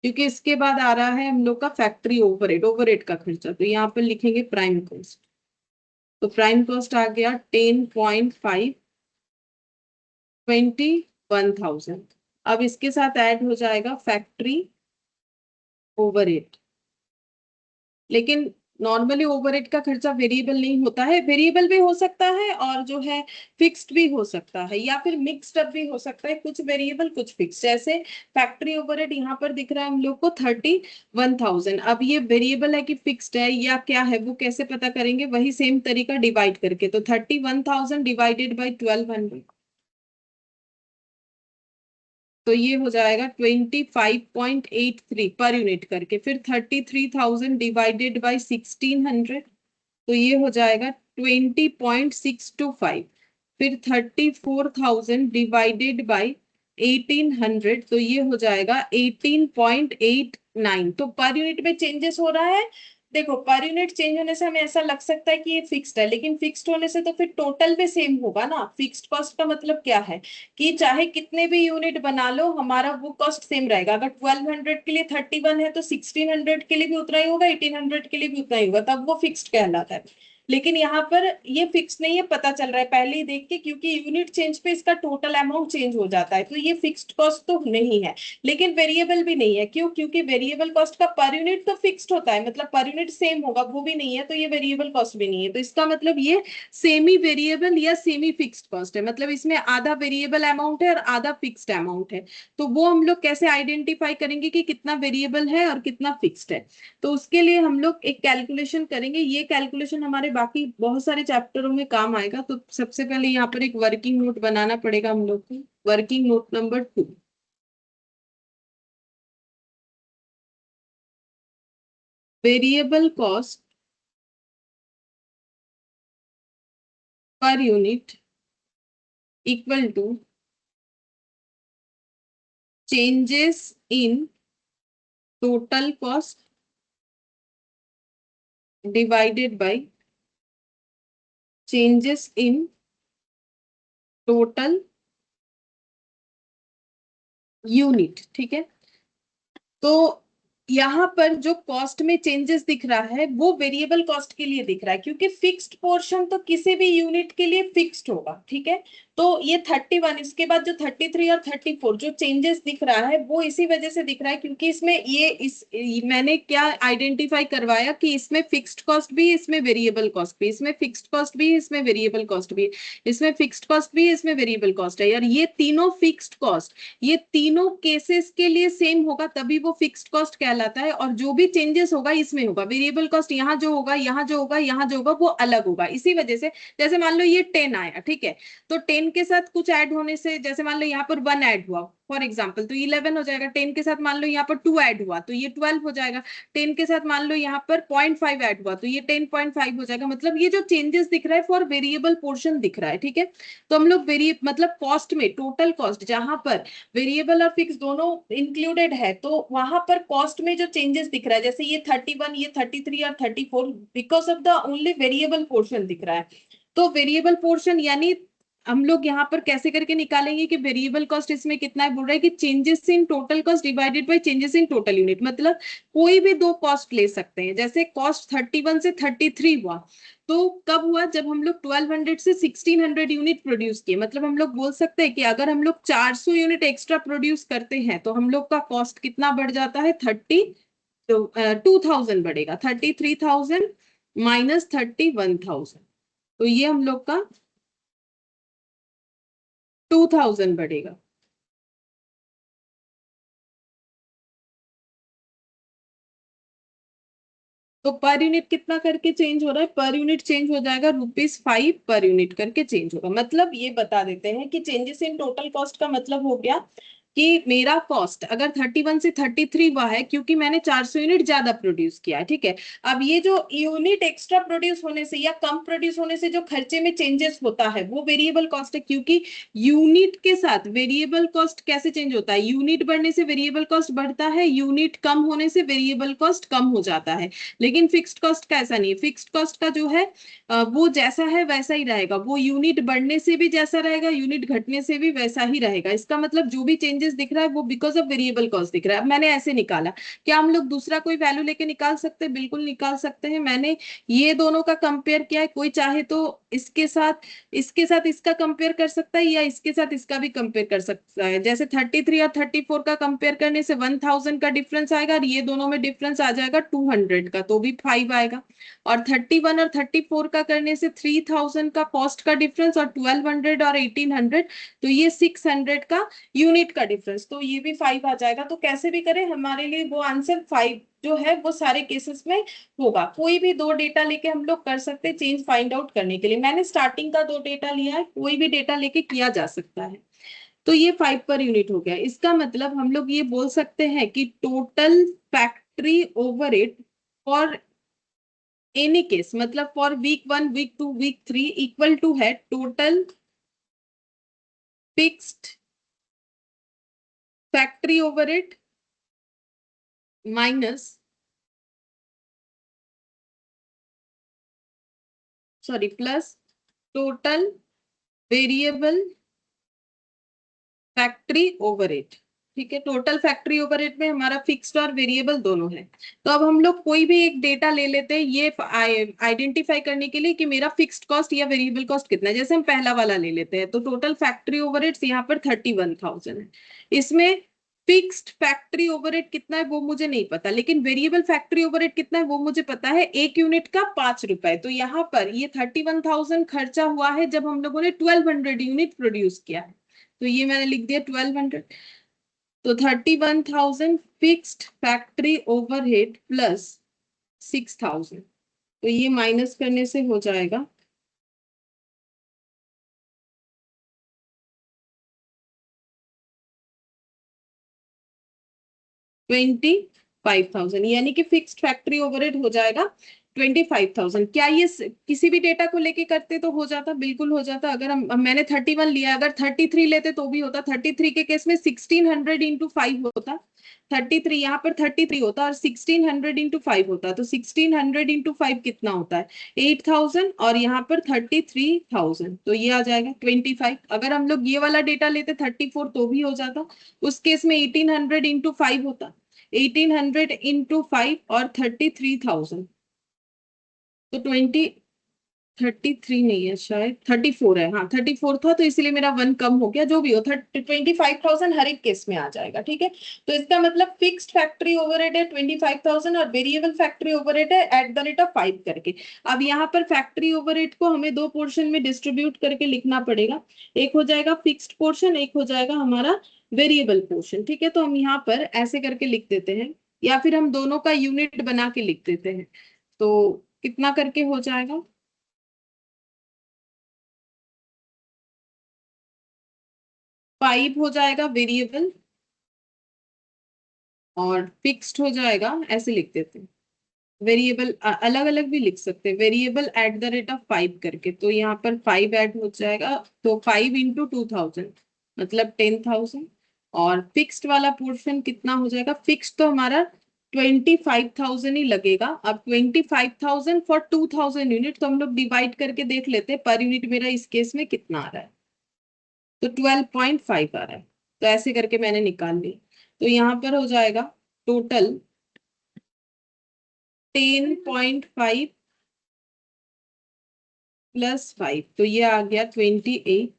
क्योंकि इसके बाद आ रहा है हम लोग का फैक्ट्री ओवरहेड, ओवरहेड का खर्चा, तो यहाँ पर लिखेंगे प्राइम कॉस्ट। तो प्राइम कॉस्ट आ गया 10.5, 21,000। अब इसके साथ ऐड हो जाएगा फैक्ट्री ओवरहेड, लेकिन नॉर्मली ओवरहेड का खर्चा वेरिएबल नहीं होता है, वेरिएबल भी हो सकता है और जो है फिक्स्ड भी हो सकता है, या फिर मिक्स्ड अप भी हो सकता है, कुछ वेरिएबल कुछ फिक्स। जैसे फैक्ट्री ओवरहेड यहाँ पर दिख रहा है हम लोग को 31,000। अब ये वेरिएबल है कि फिक्स्ड है या क्या है वो कैसे पता करेंगे, वही सेम तरीका डिवाइड करके, तो 31,000 डिवाइडेड बाई 1200, तो ये हो जाएगा 25.83 पर यूनिट करके। फिर 33,000 डिवाइडेड बाई 1600, तो ये हो जाएगा 20.625। फिर 34,000 डिवाइडेड बाई 1800, तो ये हो जाएगा 18.89। तो पर यूनिट में चेंजेस हो रहा है। देखो पर यूनिट चेंज होने से हमें ऐसा लग सकता है कि ये फिक्स्ड है, लेकिन फिक्स्ड होने से तो फिर टोटल में सेम होगा ना। फिक्स्ड कॉस्ट का मतलब क्या है कि चाहे कितने भी यूनिट बना लो हमारा वो कॉस्ट सेम रहेगा। अगर 1200 के लिए 31 है तो 1600 के लिए भी उतना ही होगा, 1800 के लिए भी उतना ही होगा, तब वो फिक्स्ड कहलाता है। लेकिन यहाँ पर ये फिक्स नहीं है, पता चल रहा है पहले ही देख के, क्योंकि यूनिट चेंज पे इसका टोटल अमाउंट चेंज हो जाता है, तो ये फिक्स्ड कॉस्ट तो नहीं है। लेकिन वेरिएबल भी नहीं है, क्यों, क्योंकि वेरिएबल कॉस्ट का पर यूनिट तो फिक्स्ड होता है, मतलब पर यूनिट सेम होगा, वो भी नहीं है, तो ये वेरिएबल कॉस्ट भी नहीं है। तो इसका मतलब ये सेमी वेरिएबल या सेमी फिक्स्ड कॉस्ट है, मतलब इसमें आधा वेरिएबल अमाउंट है और आधा फिक्स्ड अमाउंट है। तो वो हम लोग कैसे आइडेंटिफाई करेंगे कि कितना वेरिएबल है और कितना फिक्स्ड है, तो उसके लिए हम लोग एक कैलकुलेशन करेंगे। ये कैलकुलेशन हमारे बाकी बहुत सारे चैप्टरों में काम आएगा। तो सबसे पहले यहाँ पर एक वर्किंग नोट बनाना पड़ेगा हम लोग को, working note number 2। Variable cost per unit equal to changes in total cost divided by changes in total unit, ठीक है। तो यहाँ पर जो कॉस्ट में चेंजेस दिख रहा है वो वेरिएबल कॉस्ट के लिए दिख रहा है, क्योंकि फिक्स्ड पोर्शन तो किसी भी यूनिट के लिए फिक्स्ड होगा, ठीक है। तो ये 31, इसके बाद जो 33 और 34 जो चेंजेस दिख रहा है वो इसी वजह से दिख रहा है, क्योंकि इसमें मैंने क्या आइडेंटिफाई करवाया कि इसमें फिक्स्ड कॉस्ट भी, इसमें वेरिएबल कॉस्ट भी, इसमें फिक्स्ड कॉस्ट भी, इसमें वेरिएबल कॉस्ट भी, इसमें फिक्स्ड कॉस्ट भी, इसमें वेरिएबल कॉस्ट है, और ये तीनों फिक्स्ड कॉस्ट ये तीनों केसेस के लिए सेम होगा, तभी वो फिक्स्ड कॉस्ट कहलाता है। और जो भी चेंजेस होगा इसमें होगा, वेरिएबल कॉस्ट यहाँ जो होगा, यहाँ जो होगा, यहाँ जो होगा वो अलग होगा। इसी वजह से जैसे मान लो ये 10 आया, ठीक है, तो 10 के साथ कुछ ऐड होने से, जैसे मान लो यहाँ पर 1 ऐड हुआ फॉर एग्जाम्पल, तो 11 हो जाएगा। 10 के साथ मान लो यहाँ पर 2 ऐड हुआ तो ये 12 हो जाएगा। 10 के साथ मान लो यहाँ पर 0.5 ऐड हुआ तो ये 10.5 हो जाएगा। मतलब ये जो चेंजेस दिख रहा है फॉर वेरिएबल पोर्शन दिख रहा है, ठीक है। तो हम लोग वेरिए मतलब कॉस्ट में टोटल कॉस्ट जहां पर वेरिएबल और फिक्स दोनों इंक्लूडेड है, तो वहां पर कॉस्ट में जो चेंजेस दिख रहा है, जैसे ये 31, ये 33 और 34, because of the only variable portion दिख रहा है। तो वेरिएबल पोर्शन यानी हम लोग यहाँ पर कैसे करके निकालेंगे कि वेरिएबल कॉस्ट इसमें कितना है, बोल रहा है कि changes in total cost divided by changes in total unit. मतलब कोई भी दो कॉस्ट ले सकते हैं, जैसे कॉस्ट 31 से 33 हुआ तो कब हुआ, जब हम लोग 1200 से 1600 यूनिट प्रोड्यूस किए। मतलब हम लोग बोल सकते हैं कि अगर हम लोग 400 यूनिट एक्स्ट्रा प्रोड्यूस करते हैं तो हम लोग का कॉस्ट कितना बढ़ जाता है, 2000 बढ़ेगा, 33,000 माइनस 31,000, तो ये हम लोग का 2000 बढ़ेगा। तो पर यूनिट कितना करके चेंज हो रहा है, पर यूनिट चेंज हो जाएगा ₹5 पर यूनिट करके चेंज होगा। मतलब ये बता देते हैं कि चेंजेस इन टोटल कॉस्ट का मतलब हो गया कि मेरा कॉस्ट अगर 31 से 33 हुआ है क्योंकि मैंने 400 यूनिट ज्यादा प्रोड्यूस किया है, ठीक है। अब ये जो यूनिट एक्स्ट्रा प्रोड्यूस होने से या कम प्रोड्यूस होने से जो खर्चे में चेंजेस होता है वो वेरिएबल कॉस्ट है, क्योंकि यूनिट के साथ वेरिएबल कॉस्ट कैसे चेंज होता है, यूनिट बढ़ने से वेरिएबल कॉस्ट बढ़ता है, यूनिट कम होने से वेरिएबल कॉस्ट कम हो जाता है। लेकिन फिक्स्ड कॉस्ट का ऐसा नहीं है। फिक्स्ड कॉस्ट का जो है वो जैसा है वैसा ही रहेगा, वो यूनिट बढ़ने से भी जैसा रहेगा, यूनिट घटने से भी वैसा ही रहेगा। इसका मतलब जो भी चेंजेस दिख रहा है वो बिकॉज ऑफ वेरिएबल कॉस्ट दिख रहा है। अब मैंने ऐसे निकाला, क्या हम लोग दूसरा कोई वैल्यू लेके निकाल सकते हैं? बिल्कुल निकाल सकते हैं। मैंने ये दोनों का कंपेयर किया है, कोई चाहे तो इसके साथ इसका कंपेयर कर सकता है या इसके साथ इसका भी कंपेयर कर सकता है। जैसे 33 और 34 का कंपेयर करने से 1000 का डिफरेंस आएगा और ये दोनों में डिफरेंस आ जाएगा 200 का, तो भी 5 आएगा। और 31 और 34 का करने से 3000 का कॉस्ट का डिफरेंस और 1200 और 1800, तो ये 600 का यूनिट का डिफरेंस, तो ये भी 5 आ जाएगा। तो कैसे भी करें हमारे लिए वो आंसर 5 जो है वो सारे केसेस में होगा। कोई भी दो डेटा लेके हम लोग कर सकते हैं चेंज फाइंड आउट करने के लिए। मैंने स्टार्टिंग का दो डेटा लिया है, कोई भी डेटा लेके किया जा सकता है। तो ये 5 पर यूनिट हो गया। इसका मतलब हम लोग ये बोल सकते हैं कि total factory overhead for any case, मतलब for week 1, week 2, week 3 equal to है total fixed factory overhead minus, sorry, plus total variable factory overhead. ठीक है, टोटल फैक्ट्री ओवरहेड में हमारा फिक्स्ड और वेरिएबल दोनों है। तो अब हम लोग कोई भी एक डेटा ले लेते हैं ये आइडेंटिफाई करने के लिए कि मेरा फिक्स्ड कॉस्ट या वेरिएबल कॉस्ट कितना है। जैसे हम पहला वाला ले लेते हैं, तो टोटल फैक्ट्री ओवरहेड्स यहाँ पर 31,000 है। इसमें फिक्स्ड फैक्ट्री ओवरहेड कितना है वो मुझे नहीं पता, लेकिन वेरिएबल फैक्ट्री ओवरहेड कितना है वो मुझे पता है, एक यूनिट का 5 रुपए। तो यहाँ पर ये 31,000 खर्चा हुआ है जब हम लोगों ने 1200 यूनिट प्रोड्यूस किया है, तो ये मैंने लिख दिया 1200। तो 31,000 फिक्स्ड फैक्ट्री ओवरहेड प्लस 6,000, तो ये माइनस करने से हो जाएगा 25,000, यानी कि फिक्स्ड फैक्ट्री ओवरहेड हो जाएगा 25,000। क्या ये किसी भी डेटा को लेके करते तो हो जाता? बिल्कुल हो जाता। अगर मैंने 31 लिया, अगर 33 लेते तो भी होता। 33 के केस में 1600 इंटू 5 होता, 33 यहाँ पर 33 होता और 1600 इंटू 5 होता, तो 1600 इंटू 5 कितना होता है, 8000, और यहाँ पर 33,000, तो ये आ जाएगा 25। अगर हम लोग ये वाला डेटा लेते 34 तो भी हो जाता। उस केस में 1800 इंटू 5 होता, 1800 इंटू 5 और 33,000, तो 33 नहीं है शायद, 34 है, हाँ 34 था, तो इसीलिए मेरा 1 कम हो गया। जो भी हो 25,000 हर एक केस में आ जाएगा, ठीक है। तो इसका मतलब फिक्स्ड फैक्ट्री ओवरहेड है 25,000 और वेरिएबल फैक्ट्री ओवरहेड है एट द रेट ऑफ 5 करके। अब यहाँ पर फैक्ट्री ओवरहेड को हमें दो पोर्शन में डिस्ट्रीब्यूट करके लिखना पड़ेगा। एक हो जाएगा फिक्स्ड पोर्शन, एक हो जाएगा हमारा वेरिएबल पोर्शन, ठीक है। तो हम यहाँ पर ऐसे करके लिख देते हैं, या फिर हम दोनों का यूनिट बना के लिख देते हैं। तो कितना करके हो जाएगा, 5 हो जाएगा वेरिएबल और फिक्स्ड हो जाएगा, ऐसे लिख देते हैं। वेरिएबल अलग अलग भी लिख सकते हैं, variable at the rate of 5 करके। तो यहाँ पर 5 ऐड हो जाएगा, तो 5 इंटू 2000 मतलब 10,000। और फिक्स्ड वाला पोर्शन कितना हो जाएगा, फिक्स्ड तो हमारा 25,000 ही लगेगा। अब 25,000 फॉर 2000 यूनिट, तो हम लोग डिवाइड करके देख लेते हैं पर यूनिट मेरा इस केस में कितना आ रहा है। तो 12.5 आ रहा है, तो ऐसे करके मैंने निकाल ली। तो यहाँ पर हो जाएगा टोटल 10.5 प्लस 5, तो ये आ गया 28।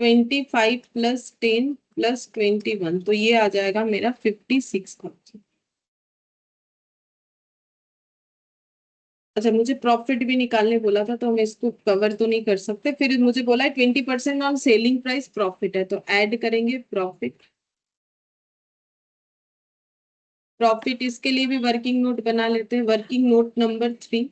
25 प्लस 10 प्लस 21, तो ये आ जाएगा मेरा 56,000। अच्छा, मुझे प्रॉफिट भी निकालने बोला था, तो हम इसको कवर तो नहीं कर सकते। फिर मुझे बोला है 20% ऑन सेलिंग प्राइस प्रॉफिट है, तो ऐड करेंगे प्रॉफिट। प्रॉफिट इसके लिए भी वर्किंग नोट बना लेते हैं, working note number 3।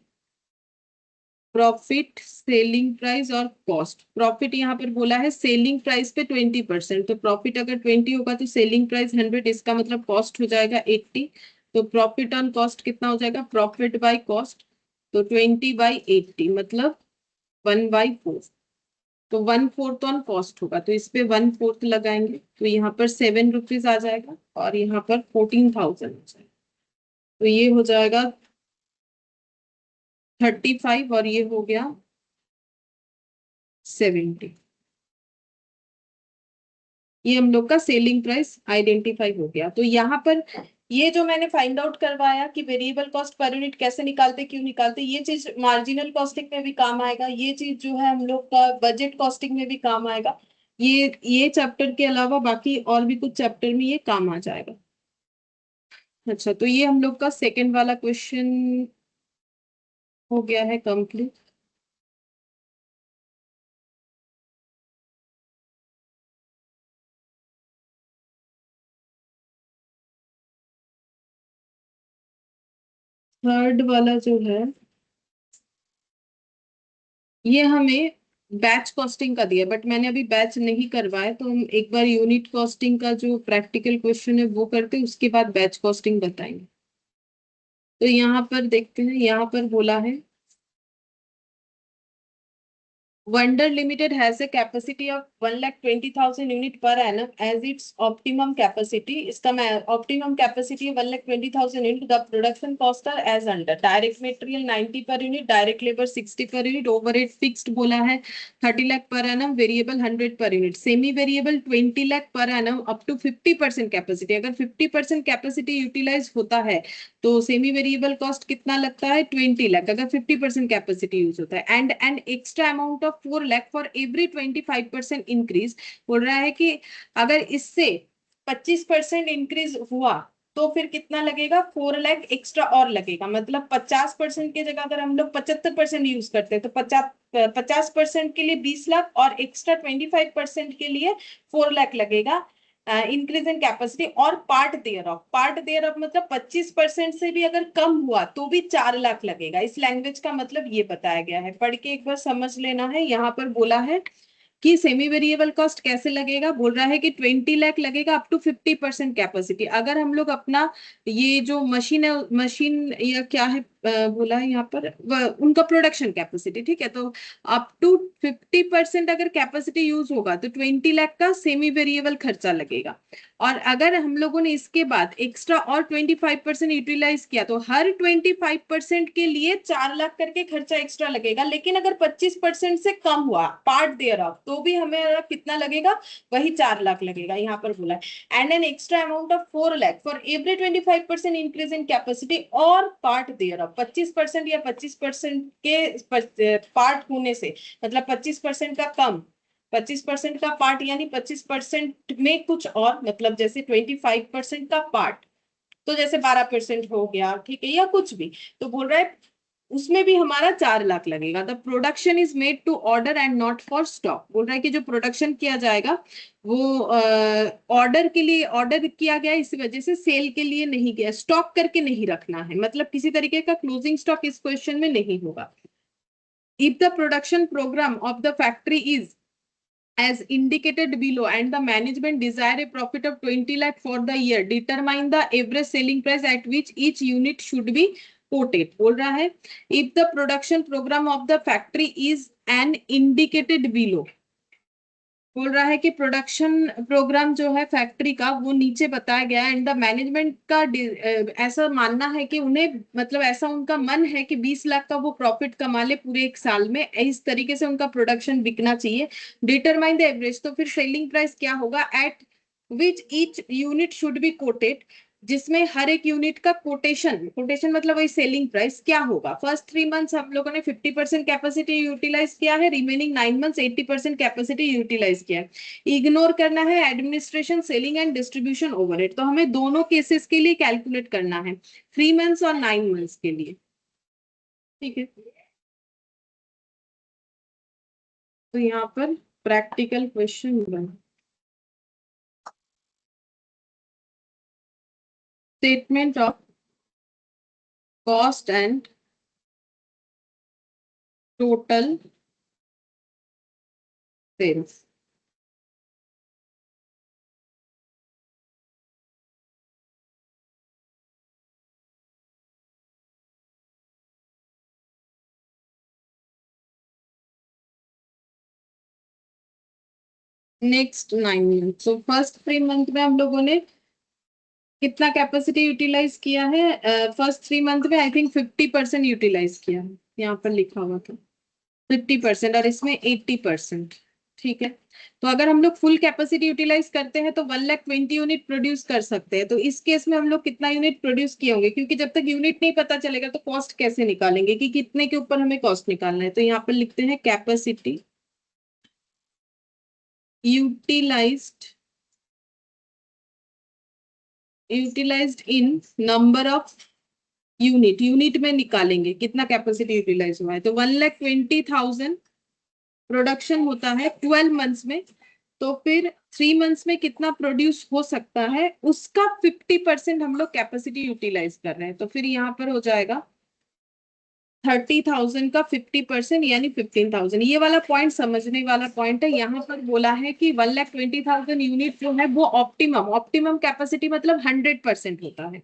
Profit, selling price और कॉस्ट। प्रॉफिट यहाँ पर बोला है सेलिंग प्राइस पे 20%, तो प्रॉफिट अगर 20 होगा तो सेलिंग प्राइस 100, इसका मतलब कॉस्ट हो जाएगा 80। तो प्रॉफिट ऑन कॉस्ट कितना हो जाएगा, प्रॉफिट बाय कॉस्ट, तो 20/80 मतलब 1/4। तो 1/4 ऑन कॉस्ट होगा, तो इस पे 1/4 लगाएंगे, तो यहाँ पर 7 रुपीज आ जाएगा और यहाँ पर 14,000 हो जाएगा। तो ये हो जाएगा 35 और ये हो गया 70। ये हम लोग का सेलिंग प्राइस आइडेंटिफाई हो गया। तो यहाँ पर ये जो मैंने फाइंड आउट करवाया कि वेरिएबल कॉस्ट पर यूनिट कैसे निकालते, क्यों निकालते, ये चीज मार्जिनल कॉस्टिंग में भी काम आएगा, ये चीज जो है हम लोग का बजट कॉस्टिंग में भी काम आएगा। ये चैप्टर के अलावा बाकी और भी कुछ चैप्टर में ये काम आ जाएगा। अच्छा, तो ये हम लोग का सेकंड वाला क्वेश्चन हो गया है कंप्लीट। थर्ड वाला जो है, ये हमें बैच कॉस्टिंग का दिया, बट मैंने अभी बैच नहीं करवाया, तो हम एक बार यूनिट कॉस्टिंग का जो प्रैक्टिकल क्वेश्चन है वो करते हैं, उसके बाद बैच कॉस्टिंग बताएंगे। तो यहाँ पर देखते हैं, यहाँ पर बोला है Wonder Limited has a capacity of 1,20,000 unit per annum as its optimum capacity. इसका मैं optimum capacity है 1,20,000 unit. The production cost are as under: direct material 90 per unit, direct labor 60 per unit, overhead fixed बोला है 30 lakh per annum, variable 100 per unit, semi variable 20 lakh per annum up to 50% capacity. अगर 50% capacity utilize होता है तो semi variable cost कितना लगता है, 20 लाख, अगर 50% कैपेसिटी यूज होता है। And an extra amount of 4 lakh for every 25% increase. बोल रहा है कि अगर इससे 25% इंक्रीज हुआ तो फिर कितना लगेगा, 4 लाख एक्स्ट्रा और लगेगा। मतलब 50% की जगह अगर हम लोग 75% यूज करते हैं तो 50% के लिए 20 लाख और एक्स्ट्रा 25% के लिए 4 लाख लगेगा इंक्रीज इन कैपेसिटी। और पार्ट देयर ऑफ मतलब 25% से भी अगर कम हुआ तो भी 4 लाख लगेगा। इस लैंग्वेज का मतलब ये बताया गया है, पढ़ के एक बार समझ लेना है। यहाँ पर बोला है कि सेमी वेरिएबल कॉस्ट कैसे लगेगा, बोल रहा है कि 20 लाख लगेगा अप टू 50% कैपेसिटी। अगर हम लोग अपना ये जो मशीन है, मशीन या क्या है, बोला है यहाँ पर उनका प्रोडक्शन कैपेसिटी, ठीक है। तो अप टू 50% अगर कैपेसिटी यूज होगा तो 20 लाख का सेमी वेरिएबल खर्चा लगेगा। और अगर हम लोगों ने इसके बाद एक्स्ट्रा और 25% यूटिलाइज किया तो हर 25% के लिए 4 लाख करके खर्चा एक्स्ट्रा लगेगा। लेकिन अगर 25% से कम हुआ पार्ट देयर ऑफ तो भी हमें कितना लगेगा, वही 4 लाख लगेगा, यहाँ पर बोला है। And an extra amount of 4 lakh for every 25% increase in capacity और पार्ट देयर ऑफ। 25% या 25% के पार्ट होने से मतलब 25% का कम, 25% का पार्ट यानी 25% में कुछ और, मतलब जैसे 25% का पार्ट तो जैसे 12% हो गया, ठीक है, या कुछ भी। तो बोल रहा है उसमें भी हमारा 4 लाख लगेगा। The production is made to order and not for stock. बोल रहा है कि जो प्रोडक्शन किया जाएगा वो ऑर्डर के लिए ऑर्डर किया गया, इसी वजह से सेल के लिए नहीं किया, स्टॉक करके नहीं रखना है, मतलब किसी तरीके का क्लोजिंग स्टॉक इस क्वेश्चन में नहीं होगा। If the production programme of the factory is as indicated below and the management desire a profit of 20 lakh for the year, determine the average selling price at which each unit should be quoted। बोल रहा है if the production program of the factory is an indicated below, बोल रहा है कि production programme जो है factory का वो नीचे बताया गया है। एंड द मैनेजमेंट का ऐसा मानना है कि उन्हें, मतलब ऐसा उनका मन है कि 20 लाख का वो प्रॉफिट कमा ले पूरे एक साल में, इस तरीके से उनका प्रोडक्शन बिकना चाहिए। डिटरमाइन द एवरेज, तो फिर सेलिंग प्राइस क्या होगा, eight which each unit should be coated, जिसमें हर एक यूनिट का कोटेशन, कोटेशन मतलब वही सेलिंग प्राइस क्या होगा। फर्स्ट 3 मंथ्स हम लोगों ने 50% कैपेसिटी यूटिलाइज किया है, रिमेनिंग 9 मंथ्स 80% कैपेसिटी यूटिलाइज किया है। इग्नोर करना है administration, selling and distribution overhead. तो हमें दोनों केसेस के लिए कैलकुलेट करना है, 3 मंथ्स और 9 मंथ्स के लिए, ठीक है। तो यहाँ पर प्रैक्टिकल क्वेश्चन बना, statement of cost and total sales. Next 9 month, तो फर्स्ट 3 मंथ में हम लोगों ने कितना कैपेसिटी यूटिलाइज किया है, फर्स्ट 3 मंथ में आई थिंक 50% यूटिलाइज किया है, यहाँ पर लिखा हुआ था 50% और इसमें 80%, ठीक है। तो अगर हम लोग फुल कैपेसिटी यूटिलाइज करते हैं तो 1,20,000 यूनिट प्रोड्यूस कर सकते हैं। तो इस केस में हम लोग कितना यूनिट प्रोड्यूस किए होंगे, क्योंकि जब तक यूनिट नहीं पता चलेगा तो कॉस्ट कैसे निकालेंगे कि कितने के ऊपर हमें कॉस्ट निकालना है। तो यहाँ पर लिखते हैं capacity utilised, utilised in number of unit, unit में निकालेंगे कितना कैपेसिटी यूटिलाइज हुआ है। तो 1,20,000 प्रोडक्शन होता है 12 मंथ्स में, तो फिर 3 मंथ्स में कितना प्रोड्यूस हो सकता है उसका 50% हम लोग कैपेसिटी यूटिलाइज कर रहे हैं। तो फिर यहाँ पर हो जाएगा 30,000 का 50% यानी 15,000। ये वाला पॉइंट समझने वाला पॉइंट है। यहाँ पर बोला है कि 1,20,000 यूनिट जो है वो ऑप्टिमम, ऑप्टिमम कैपेसिटी मतलब 100% होता है।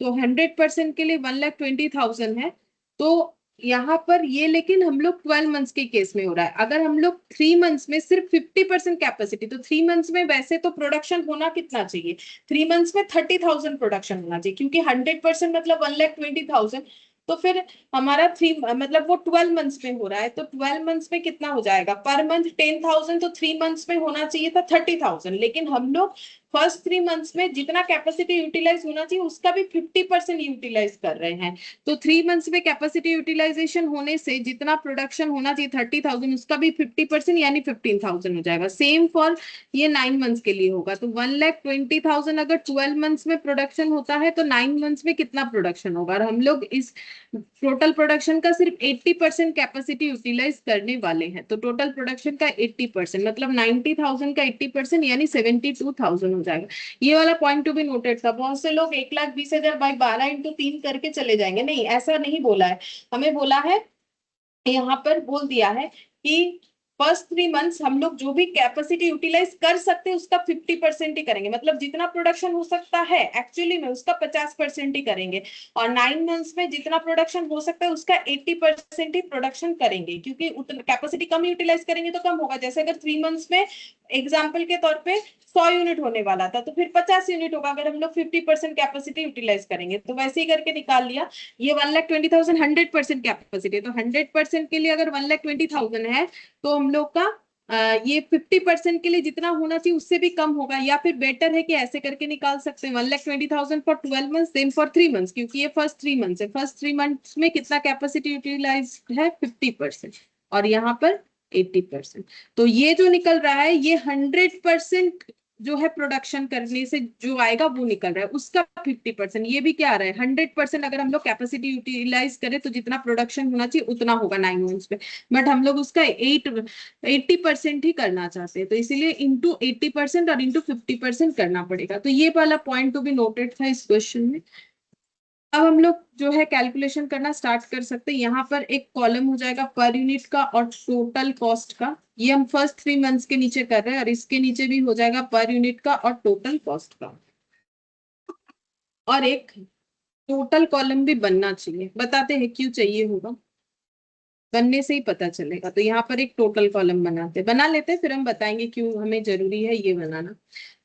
तो 100% के लिए 1,20,000 है। तो यहाँ पर ये, लेकिन हम लोग 12 मंथ्स के केस में हो रहा है। अगर हम लोग 3 मंथ्स में सिर्फ 50% कैपेसिटी, तो 3 मंथ्स में वैसे तो प्रोडक्शन होना कितना चाहिए, 3 मंथ्स में 30,000 प्रोडक्शन होना चाहिए, क्योंकि 100% मतलब 1,20,000। तो फिर हमारा 3 मतलब वो 12 मंथ्स में हो रहा है, तो 12 मंथ्स में कितना हो जाएगा, पर मंथ 10,000, तो 3 मंथ्स में होना चाहिए था 30,000। लेकिन हम लोग फर्स्ट 3 मंथ्स में जितना कैपेसिटी यूटिलाइज होना चाहिए उसका भी 50% यूटिलाइज कर रहे हैं। तो 3 मंथ्स में कैपेसिटी यूटिलाइजेशन होने से जितना प्रोडक्शन होना चाहिए 30,000, उसका भी 50% यानी 15,000 हो जाएगा। सेम फॉर ये 9 मंथ्स के लिए होगा। तो 1,20,000 अगर 12 मंथ्स में प्रोडक्शन होता है तो 9 मंथ्स में कितना प्रोडक्शन होगा। और हम लोग इस टोटल प्रोडक्शन का सिर्फ 80% कैपेसिटी यूटिलाइज करने वाले हैं। तो टोटल प्रोडक्शन का 80% मतलब 90,000 का 80% यानी 72,000 हो जाएगा। ये वाला पॉइंट टू बी नोटेड था। बहुत से लोग 1,20,000 बाई 12 × 3 करके चले जाएंगे, नहीं ऐसा नहीं बोला है। हमें बोला है, यहाँ पर बोल दिया है कि फर्स्ट 3 मंथ्स हम लोग जो भी कैपेसिटी यूटिलाइज कर सकते हैं उसका 50% ही करेंगे, मतलब जितना प्रोडक्शन हो सकता है एक्चुअली में उसका 50% ही करेंगे। और 9 मंथ्स में जितना प्रोडक्शन हो सकता है उसका 80% ही प्रोडक्शन करेंगे, क्योंकि कैपेसिटी कम यूटिलाइज करेंगे तो कम होगा। जैसे अगर 3 मंथ्स में एग्जाम्पल के तौर पे 100 यूनिट होने वाला था तो फिर 50 यूनिट होगा अगर हम लोग 50% कैपेसिटी यूटिलाइज करेंगे। तो वैसे ही करके निकाल लिया। ये 1,20,000 100% कैपेसिटी है, तो 100% के लिए अगर 1,20,000 है तो हम लोग का ये 50% के लिए जितना होना चाहिए उससे भी कम होगा। या फिर बेटर है कि ऐसे करके निकाल सकते हैं 1,20,000 for 12 months then for 3 months, क्योंकि ये फर्स्ट 3 मंथ्स है। फर्स्ट 3 मंथ्स में कितना कैपेसिटी यूटिलाइज है 50% और यहाँ पर 80%। तो ये जो निकल रहा है ये 100% जो है प्रोडक्शन करने से जो आएगा वो निकल रहा है, उसका 50%। ये भी क्या आ रहा है 100%। अगर हम लोग कैपेसिटी यूटिलाइज करें तो जितना प्रोडक्शन होना चाहिए उतना होगा 9 मंथ्स में, बट हम लोग उसका 80% ही करना चाहते हैं, तो इसीलिए इंटू 80% और इंटू 50% करना पड़ेगा। तो ये वाला पॉइंट तो भी नोटेड था इस क्वेश्चन में। अब हम लोग जो है कैलकुलेशन करना स्टार्ट कर सकते हैं। यहाँ पर एक कॉलम हो जाएगा पर यूनिट का और टोटल कॉस्ट का। ये हम फर्स्ट 3 मंथ्स के नीचे कर रहे हैं और इसके नीचे भी हो जाएगा पर यूनिट का और टोटल कॉस्ट का। और एक टोटल कॉलम भी बनना चाहिए, बताते हैं क्यों चाहिए होगा, बनने से ही पता चलेगा। तो यहाँ पर एक टोटल कॉलम बना लेते हैं, फिर हम बताएंगे क्यों हमें जरूरी है ये बनाना।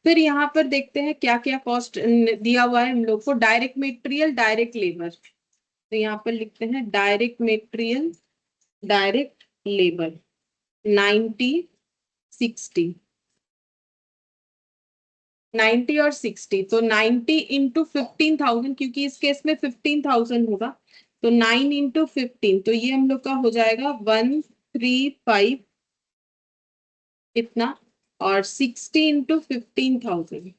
फिर यहाँ पर देखते हैं क्या क्या कॉस्ट दिया हुआ है हम लोग को। Direct material, direct labour. तो यहाँ पर लिखते हैं डायरेक्ट मटेरियल, डायरेक्ट लेबर 90 60, 90 और 60। तो 90 इंटू 15,000, क्योंकि इस केस में 15,000 होगा, तो 9 इंटू 15, तो ये हम लोग का हो जाएगा 135 इतना। और 60 इंटू 15,000,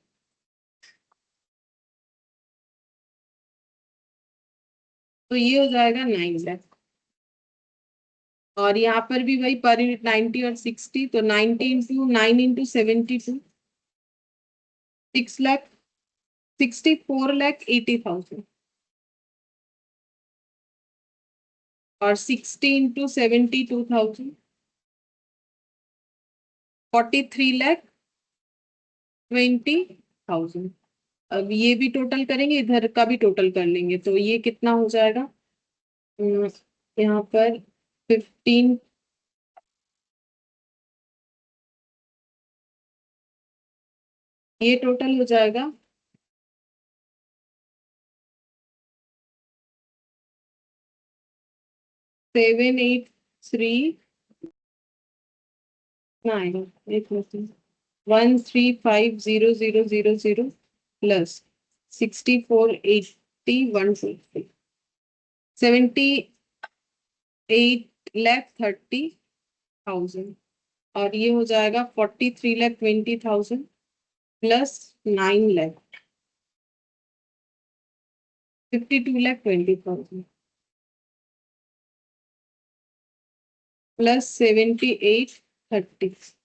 तो ये हो जाएगा 9 लाख। और यहाँ पर भी वही पर यूनिट 90 और 60, तो 90 इंटू 9 इंटू 72, 6 लाख, 64,80,000। और 60 इंटू 72,000, 43,20,000। अब ये भी टोटल करेंगे, इधर का भी टोटल कर लेंगे, तो ये कितना हो जाएगा। हम्म, यहाँ पर 15, ये टोटल हो जाएगा 783 आएगा। एक मिनट, 135,000 प्लस 64,80,150, 78,30,000। और ये हो जाएगा 43,20,000 plus 9 lakh, 52,20,000 plus 78,30,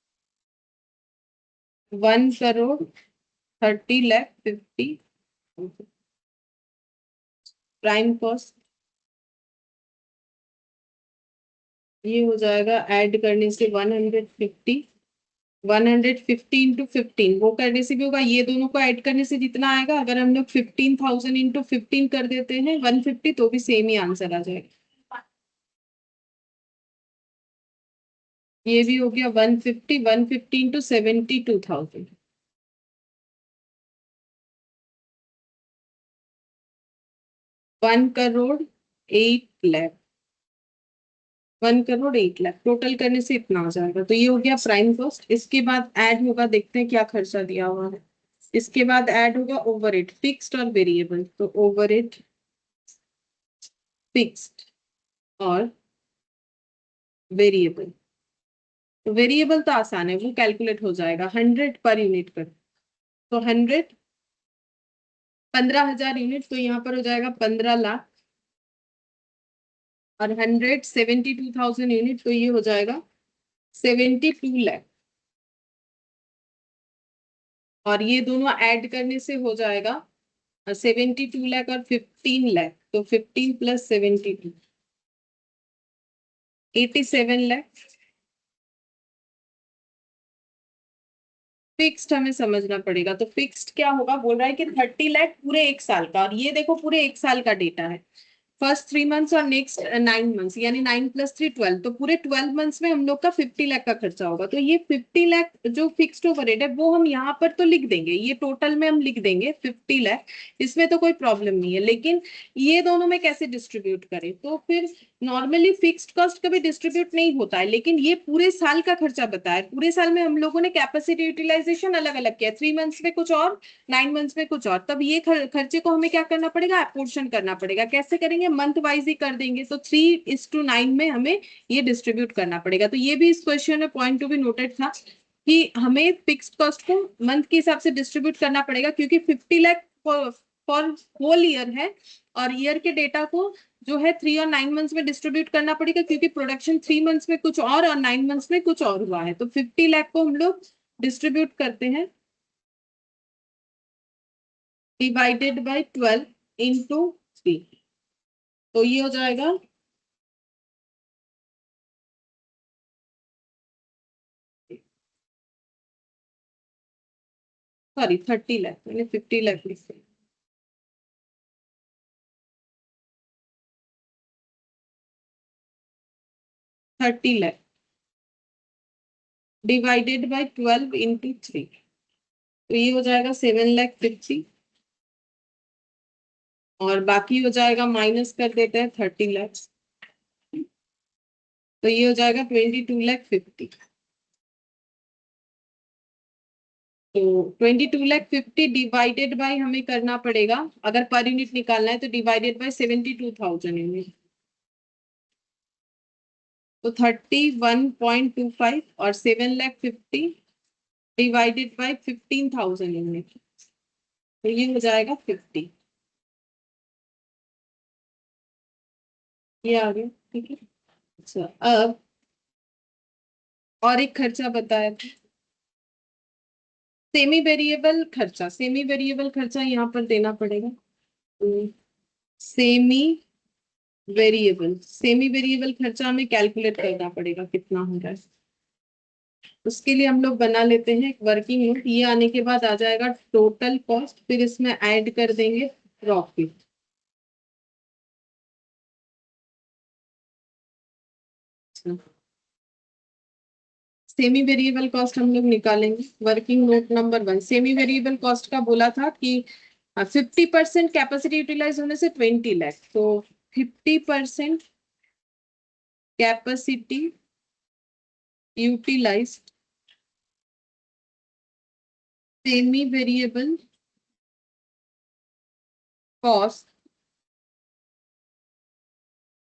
1,30,50,000 prime cost. ये हो जाएगा ऐड करने से 150, 150 इंटू 15, वो करने से भी होगा। ये दोनों को ऐड करने से जितना आएगा, अगर हम लोग 15,000 इंटू 15 कर देते हैं 150, तो भी सेम ही आंसर आ जाएगा। ये भी हो गया 150, 150 इंटू 72,000, 1,08,00,000, 1,08,00,000 टोटल करने से इतना हो जाएगा। तो ये हो गया प्राइम कॉस्ट। इसके बाद ऐड होगा, देखते हैं क्या खर्चा दिया हुआ है। इसके बाद ऐड होगा ओवरहेड, फिक्स्ड और वेरिएबल। तो ओवरहेड, फिक्स्ड और वेरिएबल। तो वेरिएबल तो आसान है, वो कैलकुलेट हो जाएगा 100 पर यूनिट पर। तो 100 15,000 यूनिट, तो यहाँ पर हो जाएगा 15 लाख। और 172,000 यूनिट, तो ये हो जाएगा 72 लाख। और ये दोनों ऐड करने से हो जाएगा 72 लाख और 15 लाख, तो 15 प्लस 72, 87 लाख। फिक्स्ड हमें समझना पड़ेगा। तो फिक्स्ड क्या होगा, बोल रहा है कि 30 लाख पूरे एक साल का, और ये देखो पूरे एक साल का डेटा है, फर्स्ट 3 मंथ्स और नेक्स्ट 9 मंथ्स, यानी 9 + 3 12, तो पूरे 12 मंथ्स में हम लोग का 50 लाख का खर्चा होगा। तो ये 50 लाख जो फिक्स्ड ओवरहेड है वो हम यहाँ पर तो लिख देंगे, ये टोटल में हम लिख देंगे 50 लाख, इसमें तो कोई प्रॉब्लम नहीं है। लेकिन ये दोनों में कैसे डिस्ट्रीब्यूट करें, तो फिर नॉर्मली फिक्स्ड कॉस्ट कभी डिस्ट्रीब्यूट नहीं होता है, लेकिन ये पूरे साल का खर्चा बताया, पूरे साल में हम लोगों ने कैपेसिटी यूटिलाइजेशन अलग अलग किया, 3 मंथ्स में कुछ और, 9 मंथ्स में कुछ और, तब ये खर्चे को हमें क्या करना पड़ेगा, अपोर्शन करना पड़ेगा। कैसे करेंगे, मंथ वाइज ही कर देंगे, तो 3:9 में हमें ये डिस्ट्रीब्यूट करना पड़ेगा। तो ये भी इस क्वेश्चन में पॉइंट टू बी नोटेड था कि हमें फिक्स्ड कॉस्ट को मंथ के हिसाब से डिस्ट्रीब्यूट करना पड़ेगा, क्योंकि 50 लाख फॉर होल ईयर है, और ईयर के डेटा को जो है 3 और 9 मंथ्स में डिस्ट्रीब्यूट करना पड़ेगा, क्योंकि प्रोडक्शन 3 मंथ्स में कुछ और 9 मंथ्स में कुछ और हुआ है। तो 50 लाख को हम लोग डिस्ट्रीब्यूट करते हैं डिवाइडेड बाय 12 × 3, तो ये हो जाएगा सॉरी 30 लाख, मैंने 50 लाख लिख दिया। 30 लाख डिवाइडेड बाय 12 × 3, तो ये हो जाएगा 7,50,000, और बाकी हो जाएगा माइनस कर देते हैं 30 लाख, तो ये हो जाएगा 22,50,000। तो 22,50,000 डिवाइडेड बाय हमें करना पड़ेगा, अगर पर यूनिट निकालना है तो डिवाइडेड बाय 72,000 यूनिट, तो 31.25, और 7,50,000 डिवाइडेड बाय 15,000 यूनिट, तो ये हो जाएगा 50, ये आ गया। ठीक है, अच्छा अब और एक खर्चा बताया था, सेमी वेरिएबल खर्चा, सेमी वेरिएबल खर्चा यहाँ पर देना पड़ेगा। सेमी सेमी वेरिएबल खर्चा हमें कैलकुलेट करना पड़ेगा कितना हो रहा है। उसके लिए हम लोग बना लेते हैं एक वर्किंग नोट, ये आने के बाद आ जाएगा टोटल कॉस्ट, फिर इसमें ऐड कर देंगे प्रॉफिट। सेमी वेरिएबल कॉस्ट हम लोग निकालेंगे, working note number 1, semi variable cost का बोला था कि 50% कैपेसिटी यूटिलाइज होने से 20 लाख, तो 50% capacity utilise semi variable cost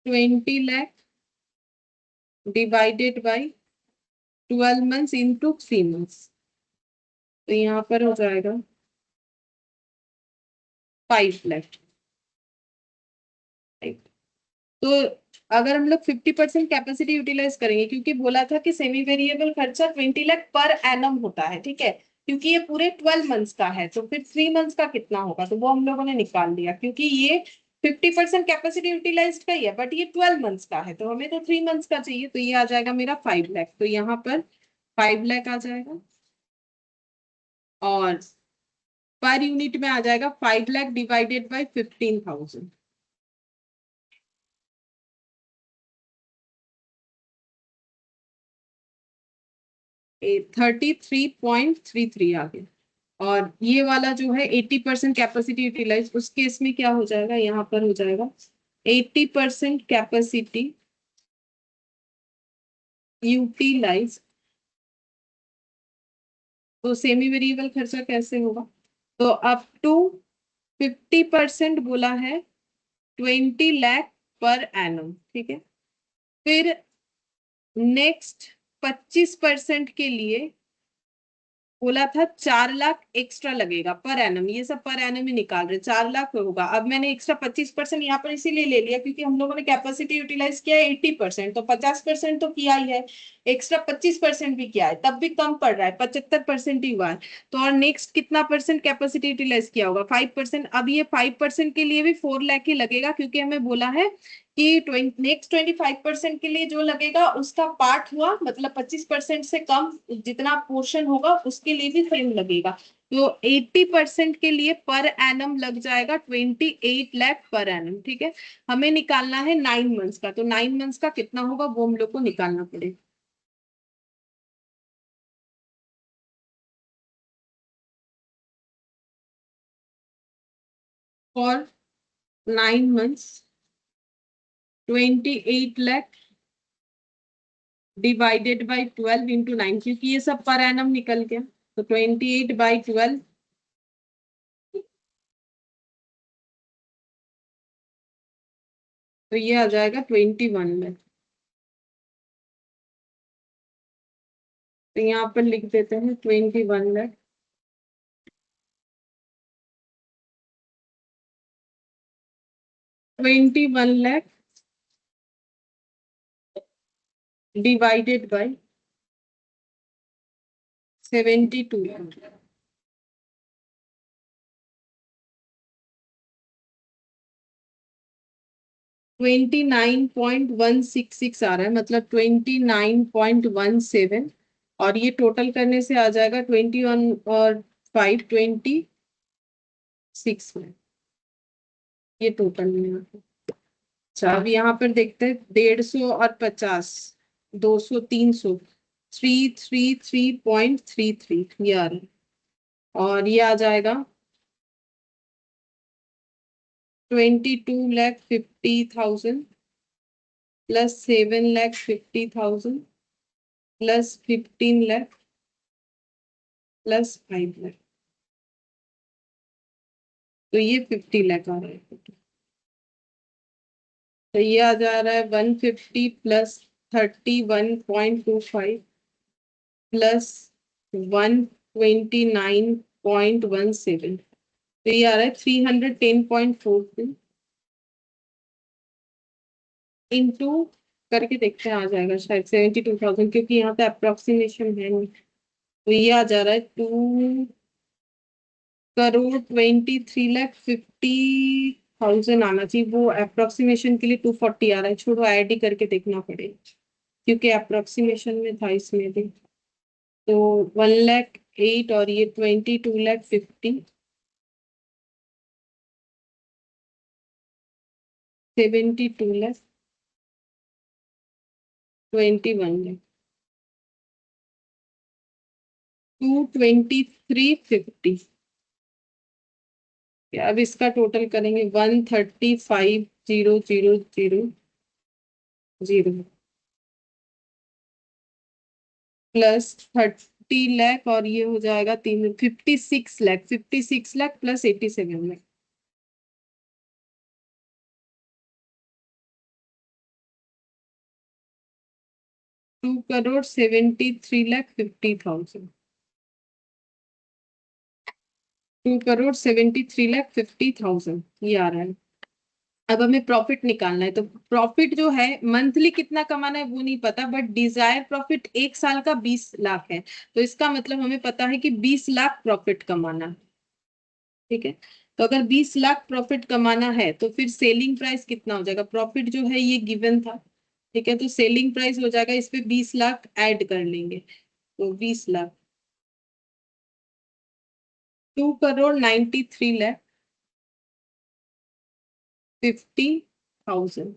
20 lakh divided by 12 months into 3 months, तो यहाँ पर हो जाएगा 5 लाख। तो अगर हम लोग 50% कैपेसिटी यूटिलाइज करेंगे, क्योंकि बोला था कि सेमी वेरिएबल खर्चा 20 लाख पर एनम होता है, ठीक है, क्योंकि ये पूरे 12 मंथ्स का है, तो फिर 3 मंथ्स का कितना होगा, तो वो हम लोगों ने निकाल लिया, क्योंकि ये 50% कैपेसिटी यूटिलाइज का ही है, बट ये 12 मंथ्स का है, तो हमें तो 3 मंथ्स का चाहिए, तो ये आ जाएगा मेरा 5 लाख, तो यहाँ पर 5 लाख आ जाएगा, और पर यूनिट में आ जाएगा 5 लाख डिवाइडेड बाई 15,000, 33.33 आ गया। और ये वाला जो है 80% कैपेसिटी यूटिलाइज, उस केस में क्या हो जाएगा, यहाँ पर हो जाएगा 80% कैपेसिटी यूटिलाइज, तो सेमी वेरिएबल खर्चा कैसे होगा, तो अप टू 50% बोला है 20 लाख पर एनम, ठीक है, फिर नेक्स्ट 25% के लिए बोला था 4 लाख एक्स्ट्रा लगेगा पर एनम, ये सब पर एनम ही निकाल रहे, 4 लाख होगा। अब मैंने एक्स्ट्रा 25% यहाँ पर इसीलिए ले लिया क्योंकि हम लोगों ने कैपेसिटी यूटिलाइज किया है 80%, तो 50% तो किया ही है, एक्स्ट्रा 25% भी किया है, तब भी कम पड़ रहा है, 75% ही हुआ है। तो और नेक्स्ट कितना परसेंट कैपेसिटी यूटिलाइज किया होगा, 5%। अब ये 5% के लिए भी 4 लाख ही लगेगा, क्योंकि हमें बोला है कि नेक्स्ट 25% के लिए जो लगेगा उसका पार्ट हुआ, मतलब 25% से कम जितना पोर्शन होगा उसके लिए भी सेम लगेगा। तो 80% के लिए पर एनम लग जाएगा 28 लाख पर एनम। ठीक है, हमें निकालना है 9 मंथ्स का, तो 9 मंथ्स का कितना होगा वो हम लोग को निकालना पड़ेगा। For 9 months 28 lakh divided by 12 × 9, क्योंकि ये सब पर एनम निकल गया, तो 28/12, तो ये आ जाएगा 21 लाख। तो यहाँ पर लिख देते हैं 21 लाख। 21 lakh divided by 72 lakh. 29.166 आ रहा है, मतलब 29.17। और ये टोटल करने से आ जाएगा 21 और 5, 26 में, ये टोटल में आता है। अच्छा, अब यहाँ पर देखते हैं 150 और 50, 200, 300, 333.33 ये आ रहा है। और ये आ जाएगा 22,50,000 plus 7,50,000 plus 15 lakh plus 5 lakh, तो ये 50 लाख आ रहा है। तो ये आ जा रहा है 150 प्लस 31.25 प्लस 129.17, तो ये आ रहा है 310.42 इंटू करके देखते हैं, आ जाएगा शायद 72,000, क्योंकि यहाँ पे अप्रोक्सीमेशन है नहीं। तो ये आ जा रहा है 2,23,50,000 आना चाहिए, वो अप्रोक्सीमेशन के लिए 240 आ रहा है। छोड़ो, ऐड ही करके देखना पड़ेगा, क्योंकि अप्रोक्सीमेशन में था इसमें भी। तो 1,08,000 और ये 22,50,000, 72,00,000, 21,00,000, 223,50। अब इसका टोटल करेंगे 135,000,000 प्लस 30 लाख, और ये हो जाएगा 56 लाख, 56 लाख प्लस 87 लाख, 2,73,50,000, 2,73,50,000 ये आ रहा है। अब हमें प्रॉफिट निकालना है, तो प्रॉफिट जो है मंथली कितना कमाना है वो नहीं पता, बट डिजायर प्रॉफिट 1 साल का 20 लाख है, तो इसका मतलब हमें पता है कि 20 लाख प्रॉफिट कमाना है। ठीक है, तो अगर 20 लाख प्रॉफिट कमाना है तो फिर सेलिंग प्राइस कितना हो जाएगा, प्रॉफिट जो है ये गिवन था। ठीक है, तो सेलिंग प्राइस हो जाएगा, इस पे 20 लाख ऐड कर लेंगे, तो 20 लाख, 2,93,50,000,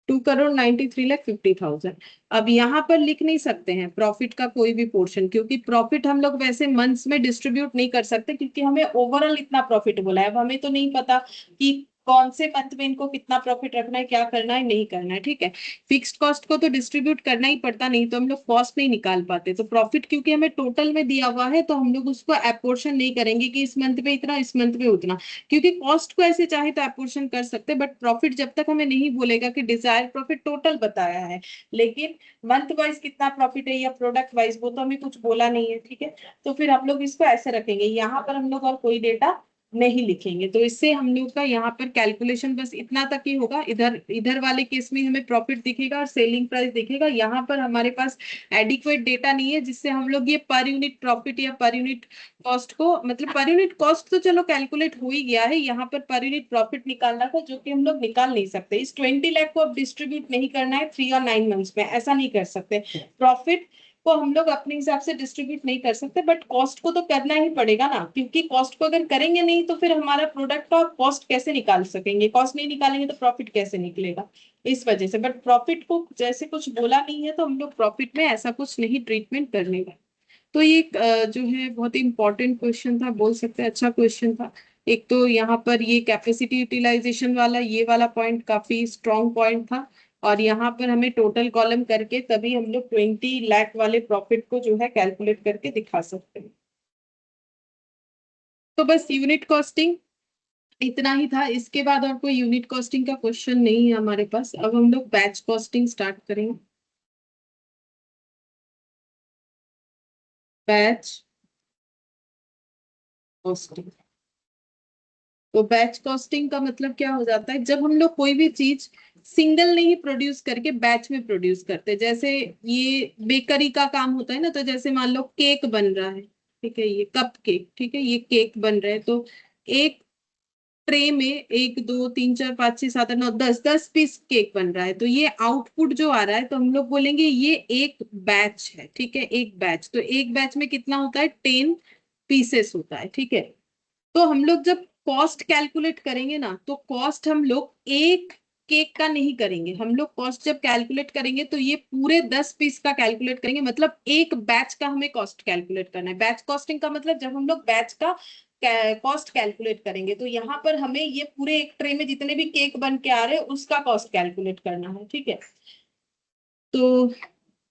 2,93,50,000। अब यहाँ पर लिख नहीं सकते हैं प्रॉफिट का कोई भी पोर्शन, क्योंकि प्रॉफिट हम लोग वैसे मंथ्स में डिस्ट्रीब्यूट नहीं कर सकते, क्योंकि हमें ओवरऑल इतना प्रॉफिट बोला है। अब हमें तो नहीं पता कि कौन से मंथ में इनको कितना प्रॉफिट रखना है, क्या करना है, नहीं करना है। ठीक है, फिक्स्ड कॉस्ट को तो डिस्ट्रीब्यूट करना ही पड़ता, नहीं तो हम लोग कॉस्ट नहीं निकाल पाते। तो प्रॉफिट क्योंकि हमें टोटल में दिया हुआ है, तो हम लोग उसको अपोर्शन नहीं करेंगे कि इस मंथ में इतना, इस मंथ में उतना, क्योंकि कॉस्ट को ऐसे चाहे तो अपोर्शन कर सकते, बट प्रॉफिट जब तक हमें नहीं बोलेगा कि डिजायर प्रॉफिट टोटल बताया है, लेकिन मंथ वाइज कितना प्रॉफिट है या प्रोडक्ट वाइज वो तो हमें कुछ बोला नहीं है। ठीक है, तो फिर हम लोग इसको ऐसे रखेंगे, यहाँ पर हम लोग और कोई डेटा नहीं लिखेंगे। तो इससे हम लोग का यहाँ पर कैलकुलेशन बस इतना तक ही होगा। इधर इधर वाले केस में हमें प्रॉफिट दिखेगा और सेलिंग प्राइस दिखेगा। यहाँ पर हमारे पास एडिक्वेट डेटा नहीं है जिससे हम लोग ये पर यूनिट प्रॉफिट या पर यूनिट कॉस्ट को, मतलब पर यूनिट कॉस्ट तो चलो कैलकुलेट हो ही गया है, यहाँ पर यूनिट प्रॉफिट निकालना था जो कि हम लोग निकाल नहीं सकते। इस 20 लाख को अब डिस्ट्रीब्यूट नहीं करना है 3 और 9 मंथ्स में, ऐसा नहीं कर सकते। प्रॉफिट को हम लोग अपने हिसाब से डिस्ट्रीब्यूट नहीं कर सकते, बट कॉस्ट को तो करना ही पड़ेगा ना, क्योंकि कॉस्ट को अगर करेंगे नहीं तो फिर हमारा प्रोडक्ट का कॉस्ट कैसे निकाल सकेंगे, कॉस्ट नहीं निकालेंगे तो प्रॉफिट कैसे निकलेगा, इस वजह से। बट प्रॉफिट को जैसे कुछ बोला नहीं है तो हम लोग प्रॉफिट में ऐसा कुछ नहीं ट्रीटमेंट करने का। तो ये जो है बहुत ही इंपॉर्टेंट क्वेश्चन था, बोल सकते हैं अच्छा क्वेश्चन था। एक तो यहाँ पर ये कैपेसिटी यूटिलाइजेशन वाला ये वाला पॉइंट काफी स्ट्रॉन्ग पॉइंट था, और यहाँ पर हमें टोटल कॉलम करके तभी हम लोग 20 लाख वाले प्रॉफिट को जो है कैलकुलेट करके दिखा सकते हैं। तो बस यूनिट कॉस्टिंग इतना ही था, इसके बाद और कोई यूनिट कॉस्टिंग का क्वेश्चन नहीं है हमारे पास। अब हम लोग बैच कॉस्टिंग स्टार्ट करेंगे। बैच कॉस्टिंग, तो बैच कॉस्टिंग का मतलब क्या हो जाता है, जब हम लोग कोई भी चीज सिंगल नहीं प्रोड्यूस करके बैच में प्रोड्यूस करते हैं। जैसे ये बेकरी का काम होता है ना, तो जैसे मान लो केक बन रहा है, ठीक है, ये कप केक, ठीक है, ये केक बन रहा है, तो एक ट्रे में 1 2 3 4 5 6 7 8 9 10 10 पीस केक बन रहा है, तो ये आउटपुट जो आ रहा है तो हम लोग बोलेंगे ये एक बैच है, ठीक है, एक बैच। तो एक बैच में कितना होता है, 10 पीसेस होता है, ठीक है। तो हम लोग जब कॉस्ट कैलकुलेट करेंगे ना, तो कॉस्ट हम लोग एक केक का नहीं करेंगे, हम लोग कॉस्ट जब कैलकुलेट करेंगे तो ये पूरे 10 पीस का कैलकुलेट करेंगे, मतलब एक बैच का हमें कॉस्ट कैलकुलेट करना है। बैच कॉस्टिंग का मतलब जब हम लोग बैच का कॉस्ट कैलकुलेट करेंगे तो यहाँ पर हमें ये पूरे एक ट्रे में जितने भी केक बन के आ रहे हैं उसका कॉस्ट कैलकुलेट करना है, ठीक है। तो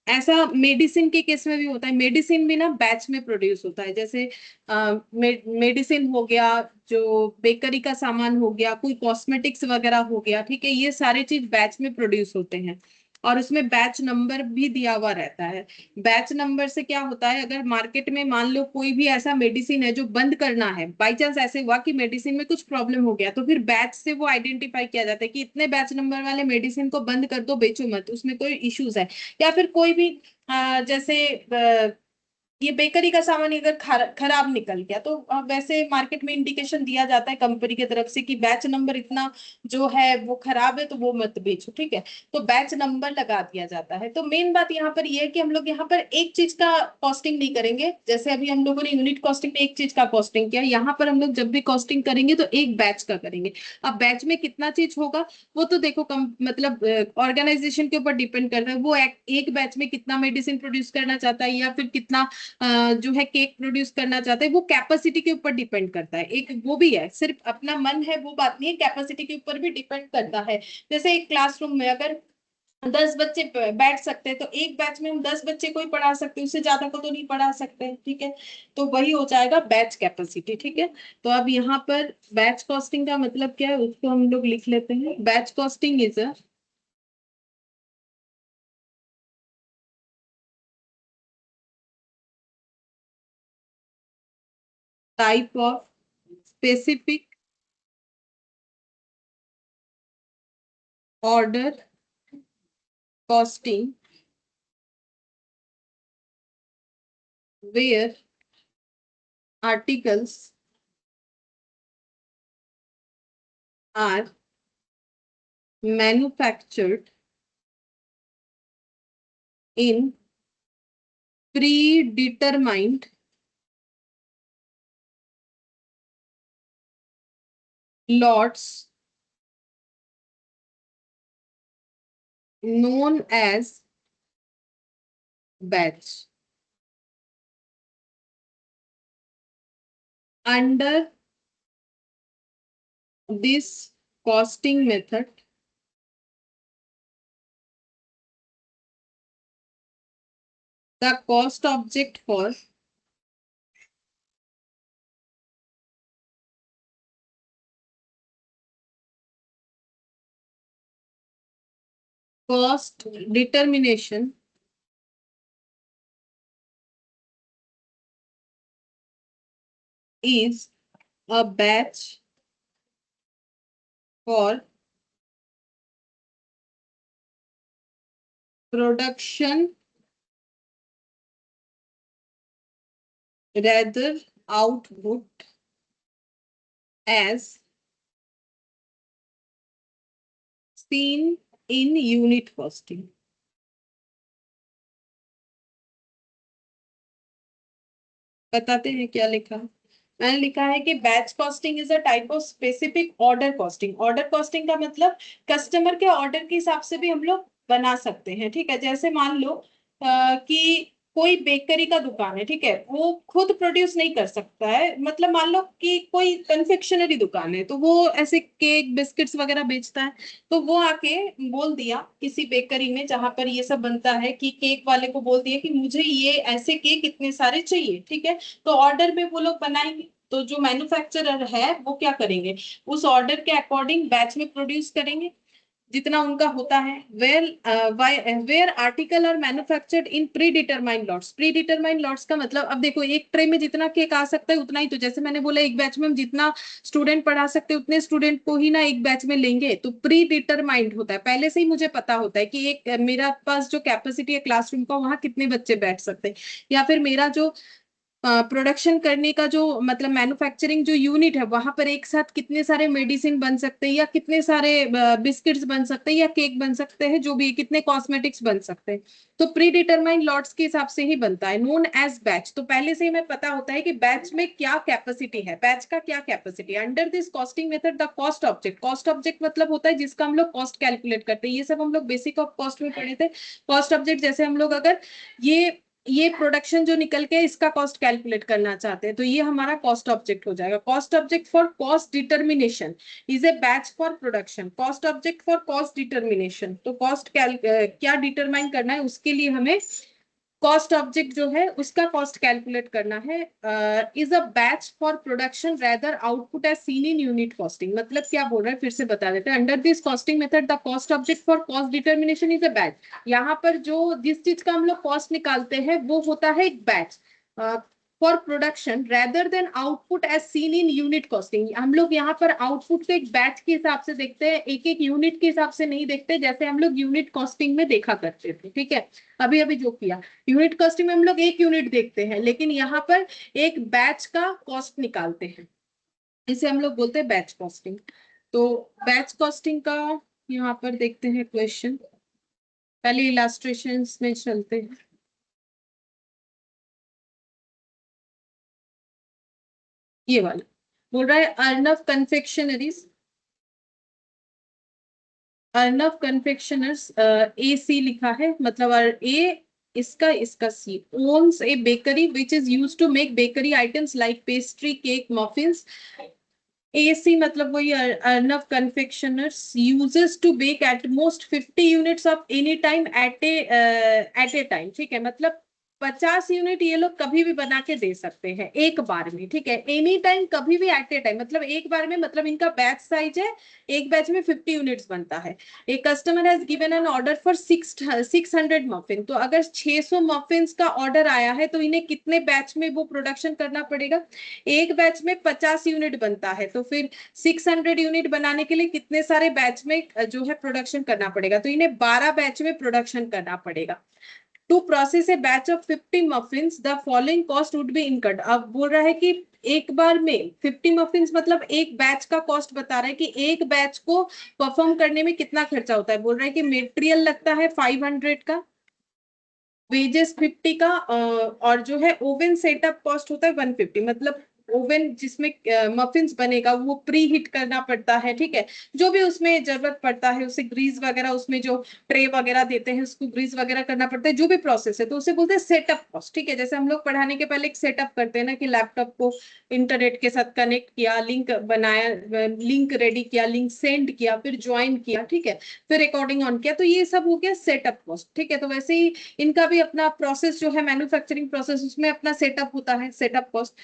ऐसा मेडिसिन के केस में भी होता है, मेडिसिन भी ना बैच में प्रोड्यूस होता है। जैसे मेडिसिन हो गया, जो बेकरी का सामान हो गया, कोई कॉस्मेटिक्स वगैरह हो गया, ठीक है, ये सारे चीज बैच में प्रोड्यूस होते हैं, और उसमें बैच नंबर भी दिया हुआ रहता है। बैच नंबर से क्या होता है, अगर मार्केट में मान लो कोई भी ऐसा मेडिसिन है जो बंद करना है, बाई चांस ऐसे हुआ कि मेडिसिन में कुछ प्रॉब्लम हो गया, तो फिर बैच से वो आइडेंटिफाई किया जाता है कि इतने बैच नंबर वाले मेडिसिन को बंद कर दो, बेचो मत, उसमें कोई इश्यूज है। या फिर कोई भी जैसे ये बेकरी का सामान अगर खराब निकल गया, तो वैसे मार्केट में इंडिकेशन दिया जाता है कंपनी की तरफ से कि बैच नंबर इतना जो है वो खराब है, तो वो मत बेचो, ठीक है। तो बैच नंबर लगा दिया जाता है। तो मेन बात यहाँ पर ये है कि हम लोग यहाँ पर एक चीज का कॉस्टिंग नहीं करेंगे, जैसे अभी हम लोगों ने यूनिट कॉस्टिंग में एक चीज का कॉस्टिंग किया, यहाँ पर हम लोग जब भी कॉस्टिंग करेंगे तो एक बैच का करेंगे। अब बैच में कितना चीज होगा वो तो देखो कम, मतलब ऑर्गेनाइजेशन के ऊपर डिपेंड करता है, वो एक बैच में कितना मेडिसिन प्रोड्यूस करना चाहता है या फिर कितना जो है केक प्रोड्यूस करना चाहते हैं, वो कैपेसिटी के ऊपर डिपेंड करता है। एक वो भी है, सिर्फ अपना मन है वो बात नहीं है, कैपेसिटी के ऊपर भी डिपेंड करता है। जैसे एक क्लासरूम में अगर 10 बच्चे बैठ सकते हैं तो एक बैच में हम 10 बच्चे को ही पढ़ा सकते हैं, उससे ज्यादा को तो नहीं पढ़ा सकते, ठीक है। तो वही हो जाएगा बैच कैपेसिटी, ठीक है। तो अब यहाँ पर बैच कॉस्टिंग का मतलब क्या है उसको हम लोग लिख लेते हैं। Batch costing is a type of specific order costing where articles are manufactured in predetermined lots known as batch. Under this costing method, the cost object for cost determination is a batch for production rather output as seen in unit costing. बताते हैं क्या लिखा। मैंने लिखा है कि batch costing is a type of specific order costing. Order costing का मतलब कस्टमर के ऑर्डर के हिसाब से भी हम लोग बना सकते हैं, ठीक है। जैसे मान लो कि कोई बेकरी का दुकान है, ठीक है, वो खुद प्रोड्यूस नहीं कर सकता है। मतलब मान लो कि कोई कन्फेक्शनरी दुकान है, तो वो ऐसे केक बिस्किट्स वगैरह बेचता है, तो वो आके बोल दिया किसी बेकरी में जहां पर ये सब बनता है, कि केक वाले को बोल दिया कि मुझे ये ऐसे केक इतने सारे चाहिए, ठीक है। तो ऑर्डर में वो लोग बनाएंगे, तो जो मैन्युफैक्चरर है वो क्या करेंगे, उस ऑर्डर के अकॉर्डिंग बैच में प्रोड्यूस करेंगे जितना उनका होता है। Where article are manufactured in predetermined lots. Predetermined lots का मतलब, अब देखो एक ट्रे में जितना केक आ सकता है उतना ही, तो जैसे मैंने बोला एक बैच में हम जितना स्टूडेंट पढ़ा सकते हैं उतने स्टूडेंट को ही ना एक बैच में लेंगे, तो प्री डिटरमाइंड होता है, पहले से ही मुझे पता होता है कि एक मेरा पास जो कैपेसिटी है क्लासरूम का वहां कितने बच्चे बैठ सकते हैं, या फिर मेरा जो प्रोडक्शन करने का जो मतलब मैन्युफैक्चरिंग जो यूनिट है वहां पर एक साथ कितने सारे मेडिसिन बन सकते हैं, या कितने सारे बिस्किट्स बन सकते हैं, या केक बन सकते हैं, जो भी कितने कॉस्मेटिक्स बन सकते हैं, तो प्री डिटरमाइंड लॉट्स के हिसाब से ही बनता है, नोन एज बैच। तो पहले से ही हमें पता होता है कि बैच में क्या कैपेसिटी है, बैच का क्या capacity. Under this costing method the cost object, cost object मतलब होता है जिसका हम लोग कॉस्ट कैलकुलेट करते हैं। ये सब हम लोग बेसिक ऑफ कॉस्ट में पढ़े थे। कॉस्ट ऑब्जेक्ट जैसे हम लोग अगर ये प्रोडक्शन जो निकल के इसका कॉस्ट कैलकुलेट करना चाहते हैं, तो ये हमारा कॉस्ट ऑब्जेक्ट हो जाएगा। Cost object for cost determination is a batch for production. Cost object for cost determination, तो कॉस्ट क्या डिटरमाइन करना है उसके लिए हमें कॉस्ट ऑब्जेक्ट जो है उसका कॉस्ट कैलकुलेट करना है। Is a batch for production rather output as seen in unit costing. मतलब क्या बोल रहा है फिर से बता देते हैं। Under this costing method the cost object for cost determination is a batch. यहाँ पर जो जिस चीज का हम लोग कॉस्ट निकालते हैं वो होता है एक batch for production rather than output as seen in unit costing. हम लोग यहाँ पर आउटपुट को एक बैच के हिसाब से देखते हैं, एक एक यूनिट के हिसाब से नहीं देखते, जैसे हम लोग यूनिट कॉस्टिंग में देखा करते थे, ठीक है। अभी अभी जो किया यूनिट कॉस्टिंग में हम लोग एक यूनिट देखते हैं, लेकिन यहाँ पर एक बैच का कॉस्ट निकालते हैं, इसे हम लोग बोलते हैं बैच कॉस्टिंग। तो बैच कॉस्टिंग का यहाँ पर देखते हैं क्वेश्चन। पहले इलास्ट्रेशंस में चलते हैं। ये वाला बोल रहा है Arnav confectioneries, Arnav confectioners A C लिखा है, मतलब ए इसका C owns a bakery which is use to make bakery items like pastry cake muffins. AC मतलब वही Arnav confectioners uses to bake at most 50 units of any time at a time, ठीक है। मतलब 50 unit ये लोग कभी भी बना के दे सकते हैं एक बार में, ठीक है। एनी टाइम कभी भी एट ए टाइम, मतलब एक बार में, मतलब इनका बैच साइज है, एक बैच में 50 यूनिट्स बनता है। एक customer has given an order for 600 muffin. तो अगर 600 मफिन का ऑर्डर आया है तो इन्हें कितने बैच में वो प्रोडक्शन करना पड़ेगा। एक बैच में 50 यूनिट बनता है, तो फिर 600 यूनिट बनाने के लिए कितने सारे बैच में जो है प्रोडक्शन करना पड़ेगा, तो इन्हें 12 बैच में प्रोडक्शन करना पड़ेगा। To process a batch of 50 muffins the following cost would be incurred. अब बोल रहा है कि एक बार में 50 मफिन्स मतलब एक बैच का कॉस्ट बता रहा है कि एक बैच को परफॉर्म करने में कितना खर्चा होता है। बोल रहा है कि मटेरियल लगता है 500 का, वेजेस 50 का, और जो है ओवन सेटअप कॉस्ट होता है 150। मतलब ओवन जिसमें मफिन्स बनेगा वो प्री हीट करना पड़ता है, ठीक है। जो भी उसमें जरूरत पड़ता है, उसे ग्रीस वगैरह, उसमें जो ट्रे वगैरह देते हैं उसको ग्रीस वगैरह करना पड़ता है, जो भी प्रोसेस है तो उसे बोलते हैं सेटअप कॉस्ट, ठीक है। जैसे हम लोग पढ़ाने के पहले एक सेटअप करते हैं ना, कि लैपटॉप को इंटरनेट के साथ कनेक्ट किया, लिंक बनाया, लिंक रेडी किया, लिंक सेंड किया, फिर ज्वाइन किया, ठीक है, फिर रिकॉर्डिंग ऑन किया, तो ये सब हो गया सेटअप कॉस्ट, ठीक है। तो वैसे ही इनका भी अपना प्रोसेस जो है मैन्युफैक्चरिंग प्रोसेस, उसमें अपना सेटअप होता है, सेटअप कॉस्ट।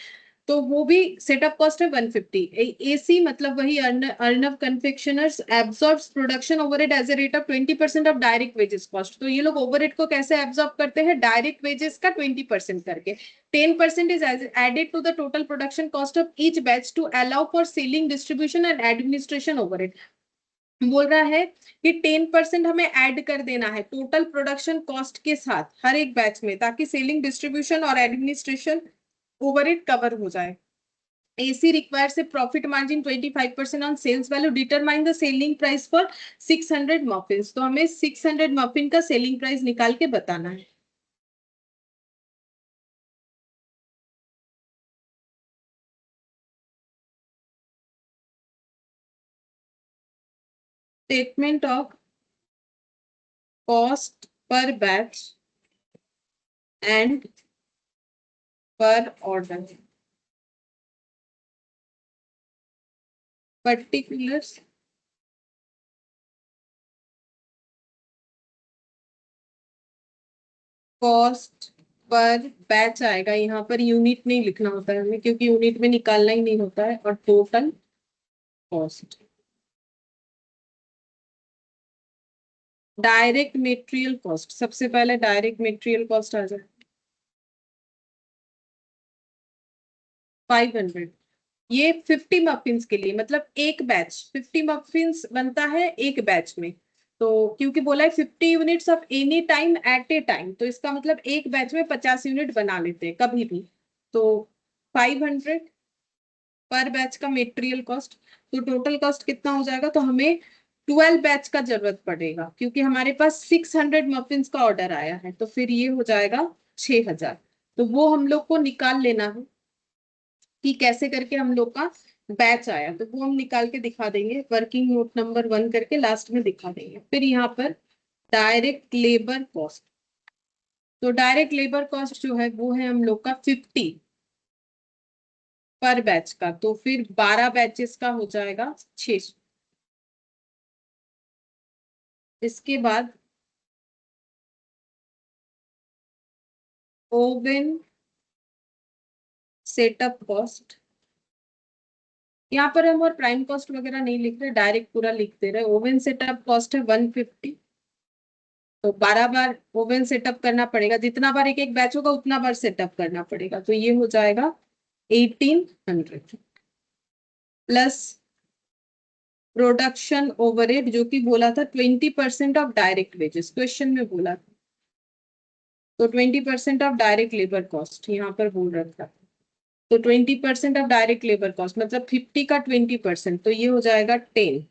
तो वो भी सेटअप कॉस्ट है 150। एसी मतलब वही Arnav confectioners absorbs production overhead as a rate of 20% of direct wages cost. तो ये लोग ओवरहेड को कैसे एब्जॉर्ब करते हैं, डायरेक्ट वेजेस का 20% करके। 10% is added to the total production cost of each batch to allow for selling distribution and administration overhead. बोल रहा है कि 10% हमें ऐड कर देना है टोटल प्रोडक्शन कॉस्ट के साथ हर एक बैच में, ताकि सेलिंग डिस्ट्रीब्यूशन और एडमिनिस्ट्रेशन ओवरहेड कवर हो जाए। AC requires a profit margin 25% on sales value. Determine the selling price for 600 muffins. तो हमें 600 मफिन का सेलिंग प्राइस निकाल के बताना है। Statement of cost per batch and per order. Particulars cost per batch आएगा, यहाँ पर यूनिट नहीं लिखना होता है हमें, क्योंकि यूनिट में निकालना ही नहीं होता है। और total cost, direct material cost, सबसे पहले डायरेक्ट मेटेरियल कॉस्ट आ जाए 500। ये 50 मफिन्स के लिए, मतलब एक बैच 50 मफिन्स बनता है एक बैच में। तो क्योंकि बोला है 50 units of any time at a time, तो इसका मतलब एक बैच में 50 यूनिट बना लेते हैं कभी भी। तो 500 पर बैच का मेटेरियल कॉस्ट। तो टोटल कॉस्ट कितना हो जाएगा, तो हमें 12 बैच का जरूरत पड़ेगा, क्योंकि हमारे पास 600 मफिन्स का ऑर्डर आया है। तो फिर ये हो जाएगा 6000। तो वो हम लोग को निकाल लेना है कि कैसे करके हम लोग का बैच आया। तो वो हम निकाल के दिखा देंगे, वर्किंग नोट नंबर 1 करके लास्ट में दिखा देंगे। फिर यहाँ पर डायरेक्ट लेबर कॉस्ट। तो डायरेक्ट लेबर कॉस्ट जो है वो है हम लोग का 50 पर बैच का। तो फिर 12 बैचेस का हो जाएगा 600। इसके बाद ओवन सेटअप कॉस्ट, यहाँ पर हम और प्राइम कॉस्ट वगैरह नहीं लिख रहे, डायरेक्ट पूरा लिख दे रहे। ओवन सेटअप कॉस्ट है 150। तो 12 बार ओवन सेटअप करना पड़ेगा, जितना बार एक एक बैच होगा उतना बार सेटअप करना पड़ेगा। तो ये हो जाएगा 1800 प्लस प्रोडक्शन ओवरहेड, जो कि बोला था 20% ऑफ डायरेक्ट वेजेस, क्वेश्चन में बोला था। तो 20% ऑफ डायरेक्ट लेबर कॉस्ट यहाँ पर बोल रखा था। तो 20% ऑफ डायरेक्ट लेबर कॉस्ट मतलब 50 का 20%, तो ये हो जाएगा 10।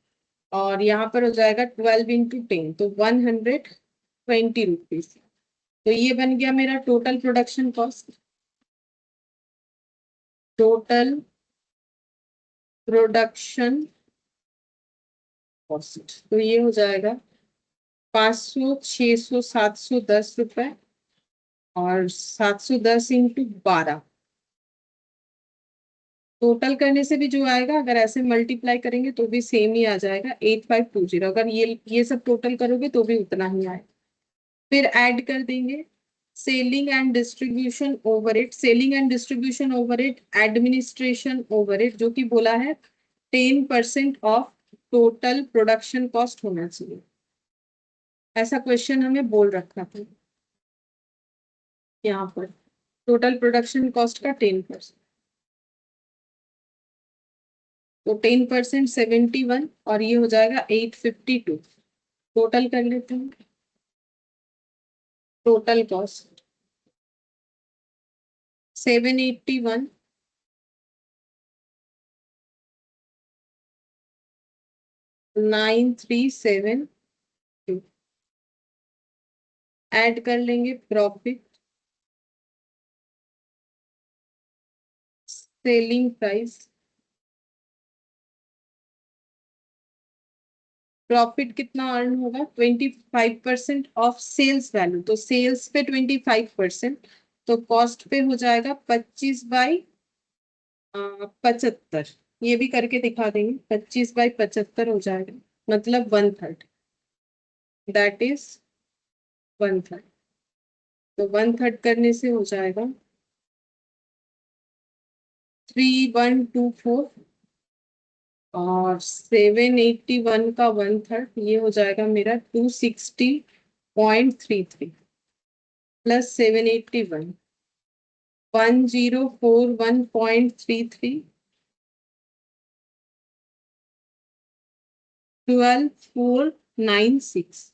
और यहाँ पर हो जाएगा 12 इंटू 10, तो 120 रुपीज। तो ये बन गया मेरा total production cost. Total production cost तो ये हो जाएगा 500, 600, 710 रुपए। और 710 इंटू 12, टोटल करने से भी जो आएगा, अगर ऐसे मल्टीप्लाई करेंगे तो भी सेम ही आ जाएगा 8520। अगर ये सब टोटल करोगे तो भी उतना ही आएगा। फिर ऐड कर देंगे selling and distribution overhead. Selling and distribution overhead, administration overhead, जो कि बोला है 10% ऑफ टोटल प्रोडक्शन कॉस्ट होना चाहिए। ऐसा क्वेश्चन हमें बोल रखा था यहाँ पर, टोटल प्रोडक्शन कॉस्ट का 10%। तो 10% 71, और ये हो जाएगा 852। टोटल कर लेते हैं। Total cost 781 9372। ऐड कर लेंगे प्रॉफिट, सेलिंग प्राइस। प्रॉफिट कितना अर्न होगा, 25% ऑफ सेल्स वैल्यू। तो सेल्स पे 25%, तो कॉस्ट पे हो जाएगा 25/75। ये भी करके दिखा देंगे, 25/75 हो जाएगा, मतलब 1/3। That is 1/3। तो 1/3 करने से हो जाएगा 3124 और 781 का 1/3, ये हो जाएगा मेरा 260.33 प्लस 781 1041.33 12496।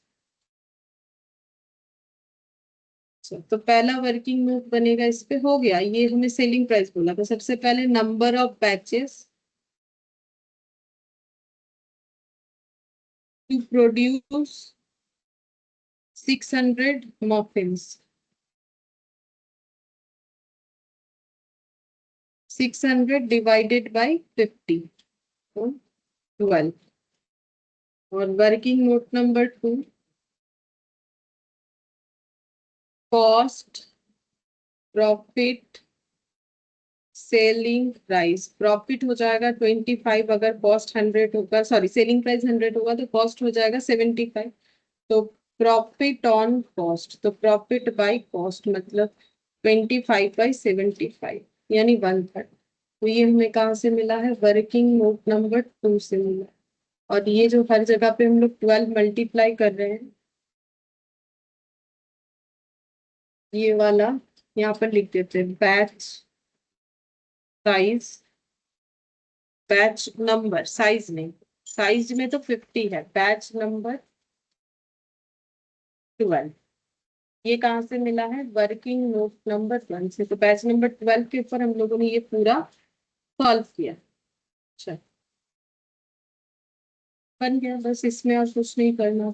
तो पहला वर्किंग नोट बनेगा, इस पे हो गया। ये हमें सेलिंग प्राइस बोला था। सबसे पहले number of batches to produce 600 muffins, 600 divided by 50 तो 12। और working note number 2, cost profit selling price. Profit हो जाएगा 25 अगर कॉस्ट 100 होगा, सॉरी सेलिंग प्राइस 100 होगा तो कॉस्ट हो जाएगा 75। तो प्रॉफिट ऑन कॉस्ट, तो प्रॉफिट बाय कॉस्ट मतलब 25/75 यानी 1/3। तो ये हमें कहाँ से मिला है? वर्किंग नोट नंबर 2 से मिला। और ये जो हर जगह पे हम लोग 12 मल्टीप्लाई कर रहे हैं, ये वाला यहाँ पर लिख देते हैं batch size, batch number, size नहीं, साइज में तो 50 है, बैच नंबर 12। ये कहाँ से मिला है? वर्किंग नोट नंबर 1 से। तो बैच नंबर 12 के ऊपर हम लोगों ने ये पूरा सॉल्व किया। अच्छा, बन गया, बस इसमें और कुछ नहीं करना।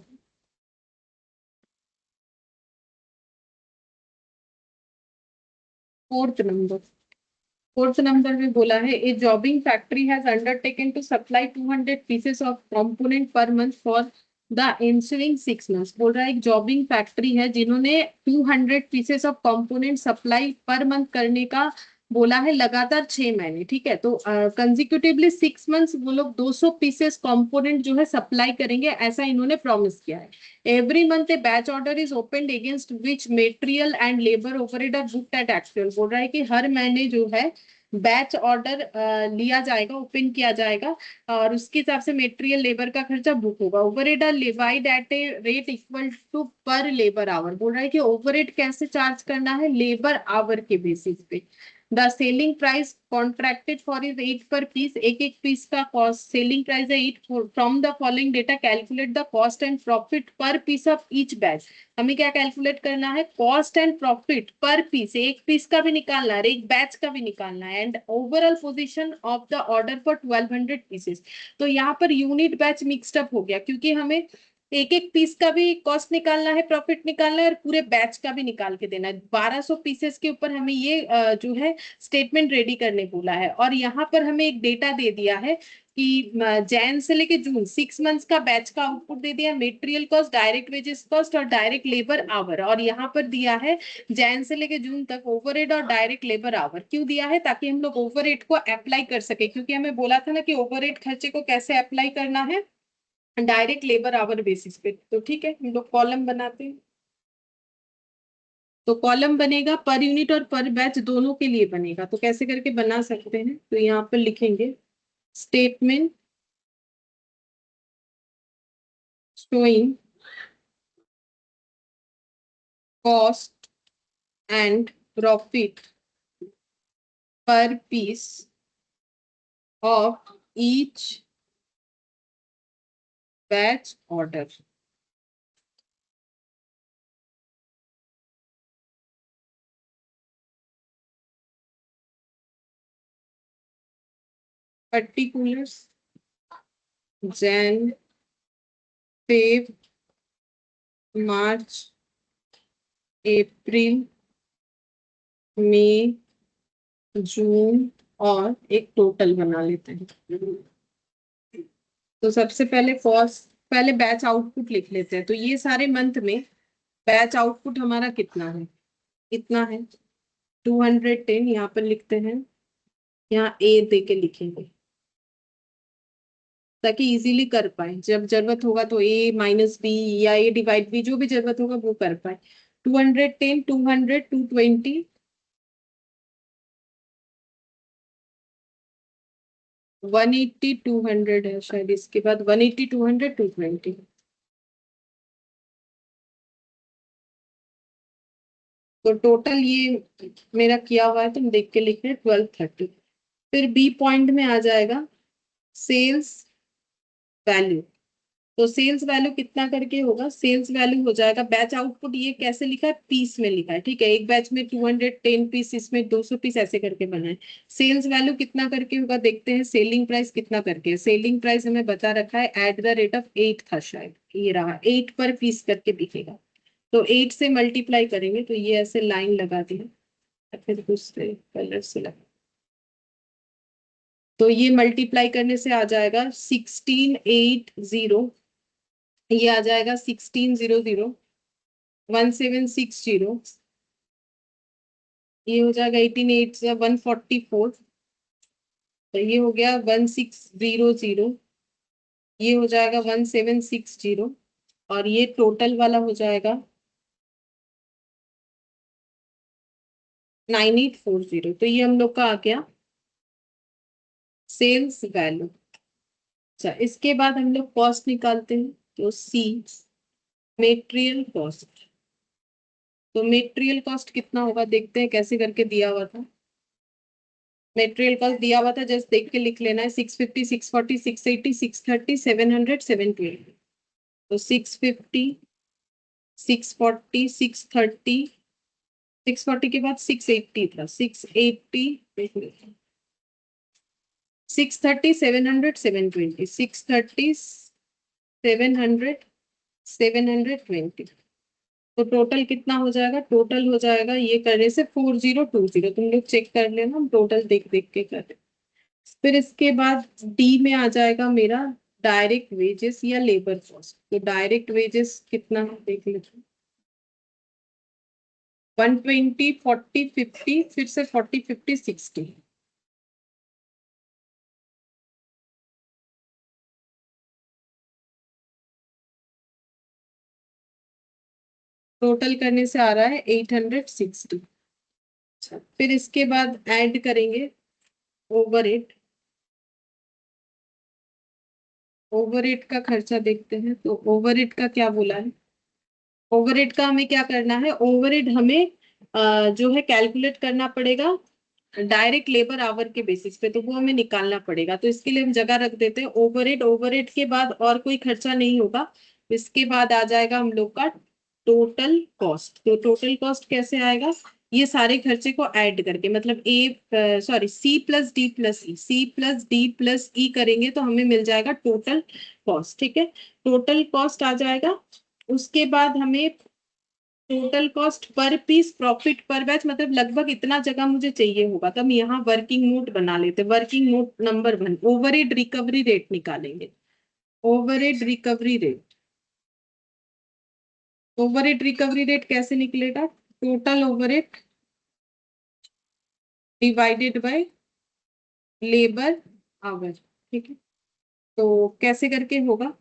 फोर्थ नंबर, फोर्थ नंबर में बोला है a jobbing factory has undertaken to supply 200 pieces of component per month for the ensuing 6 months। बोल रहा है एक जॉबिंग फैक्ट्री है जिन्होंने 200 pieces of component supply per month करने का बोला है, लगातार 6 महीने। ठीक है, तो कंजिक्यूटिवली 6 मंथ्स वो लोग 200 पीसेस कंपोनेंट जो है सप्लाई करेंगे, ऐसा इन्होंने प्रॉमिस किया है। Every month a batch order is opened against which material and labour overhead are booked at actual. बोल रहा है कि हर महीने जो है बैच ऑर्डर लिया जाएगा, ओपन किया जाएगा और उसके हिसाब से मेटेरियल लेबर का खर्चा बुक होगा। Overhead are levied at a rate equal to per labour hour. बोल रहा है कि ओवरहेड कैसे चार्ज करना है? लेबर आवर के बेसिस पे। The selling price contracted for is 8 per piece. एक एक पीस का कॉस्ट सेलिंग प्राइस है 8। From the following data calculate the cost and profit per piece of each batch. हमें क्या कैलकुलेट करना है? Cost and profit per piece, एक piece का भी निकालना है, एक बैच का भी निकालना है। And overall position of the order for 1200 pieces. तो यहाँ per unit batch mixed up हो गया, क्योंकि हमें एक एक पीस का भी कॉस्ट निकालना है, प्रॉफिट निकालना है और पूरे बैच का भी निकाल के देना है। 1200 पीसेस के ऊपर हमें ये जो है स्टेटमेंट रेडी करने बोला है। और यहाँ पर हमें एक डेटा दे दिया है कि जैन से लेके जून 6 मंथ्स का बैच का आउटपुट दे दिया, material cost, direct wages cost और डायरेक्ट लेबर आवर। और यहाँ पर दिया है जैन से लेके जून तक ओवरहेड और डायरेक्ट लेबर आवर। क्यों दिया है? ताकि हम लोग ओवरहेड को अप्लाई कर सके, क्योंकि हमें बोला था ना कि ओवरहेड खर्चे को कैसे अप्लाई करना है? डायरेक्ट लेबर आवर बेसिस पे। तो ठीक है, हम लोग कॉलम बनाते हैं। तो कॉलम बनेगा पर यूनिट और पर बैच दोनों के लिए बनेगा। तो कैसे करके बना सकते हैं? तो यहाँ पर लिखेंगे statement showing cost and profit per piece of each batch order। Particulars Jan, Feb, March, April, May, June और एक टोटल बना लेते हैं। तो सबसे पहले कॉस्ट, पहले बैच आउटपुट लिख लेते हैं। तो ये सारे मंथ में बैच आउटपुट हमारा कितना है? इतना है 210। यहाँ पर लिखते हैं, यहाँ ए दे के लिखेंगे ताकि इजीली कर पाए। जब जरूरत होगा तो ए माइनस बी या ए डिवाइड बी, जो भी जरूरत होगा वो कर पाए। 210, 200, 220, 180 200 है शायद, इसके बाद 180 200 220। तो टोटल ये मेरा किया हुआ है, तुम देख के लिख रहे 1230। फिर बी पॉइंट में आ जाएगा सेल्स वैल्यू। तो सेल्स वैल्यू कितना करके होगा, सेल्स वैल्यू हो जाएगा बैच आउटपुट, ये कैसे लिखा है, पीस में लिखा है, ठीक है। एक बैच में 210 पीस, इसमें 200 पीस, ऐसे करके बना है। सेल्स वैल्यू कितना करके होगा देखते हैं, सेलिंग प्राइस कितना करके है। सेलिंग प्राइस हमें बता रखा है एट द रेट ऑफ 8 था शायद, ये रहा 8 पर पीस करके दिखेगा। तो 8 से मल्टीप्लाई करेंगे, तो ये ऐसे लाइन लगा दी है, फिर दूसरे कलर से लगा। तो ये मल्टीप्लाई करने से आ जाएगा 1680, ये आ जाएगा 1600, 1760, ये हो जाएगा 18 8 144, तो ये हो गया 1600, ये हो जाएगा 1760, और ये टोटल वाला हो जाएगा 9840। तो ये हम लोग का आ गया सेल्स वैल्यू। अच्छा, इसके बाद हम लोग कॉस्ट निकालते हैं, तो सी मेटेरियल कॉस्ट। तो मेटेरियल कॉस्ट कितना होगा देखते हैं, कैसे करके दिया हुआ था। मेटेरियल कॉस्ट दिया हुआ था, जस्ट देख के लिख लेना है, 650 640 680 630 700 720। तो 650 640 630, 640 के बाद 680 था, 680 630 700 720, 630 700 720। तो टोटल कितना हो जाएगा, टोटल हो जाएगा ये करने से 4020। तुम लोग चेक कर लेना, हम टोटल देख देख के कर रहे। फिर इसके बाद डी में आ जाएगा मेरा डायरेक्ट वेजेस या लेबर कॉस्ट। तो डायरेक्ट वेजेस कितना है देख लेते, 120 40 50, फिर से 40 50 60। टोटल करने से आ रहा है 860। अच्छा, फिर इसके बाद ऐड करेंगे ओवरहेड। ओवरहेड का खर्चा देखते हैं, तो ओवरहेड का क्या बोला है, ओवरहेड का हमें क्या करना है, ओवरहेड हमें जो है कैलकुलेट करना पड़ेगा डायरेक्ट लेबर आवर के बेसिस पे, तो वो हमें निकालना पड़ेगा। तो इसके लिए हम जगह रख देते हैं ओवरहेड। ओवरहेड के बाद और कोई खर्चा नहीं होगा। इसके बाद आ जाएगा हम लोग का टोटल कॉस्ट। तो टोटल कॉस्ट कैसे आएगा, ये सारे खर्चे को ऐड करके, मतलब सी प्लस डी प्लस ई, सी प्लस डी प्लस ई करेंगे तो हमें मिल जाएगा टोटल कॉस्ट, ठीक है। टोटल कॉस्ट आ जाएगा। उसके बाद हमें total cost per piece profit per batch, मतलब लगभग इतना जगह मुझे चाहिए होगा, तो हम यहाँ वर्किंग नोट बना लेते, working note number 1 overhead recovery rate निकालेंगे। Overhead recovery rate, overhead recovery rate कैसे निकलेगा, total overhead divided by labour hour, ठीक है। तो कैसे करके होगा,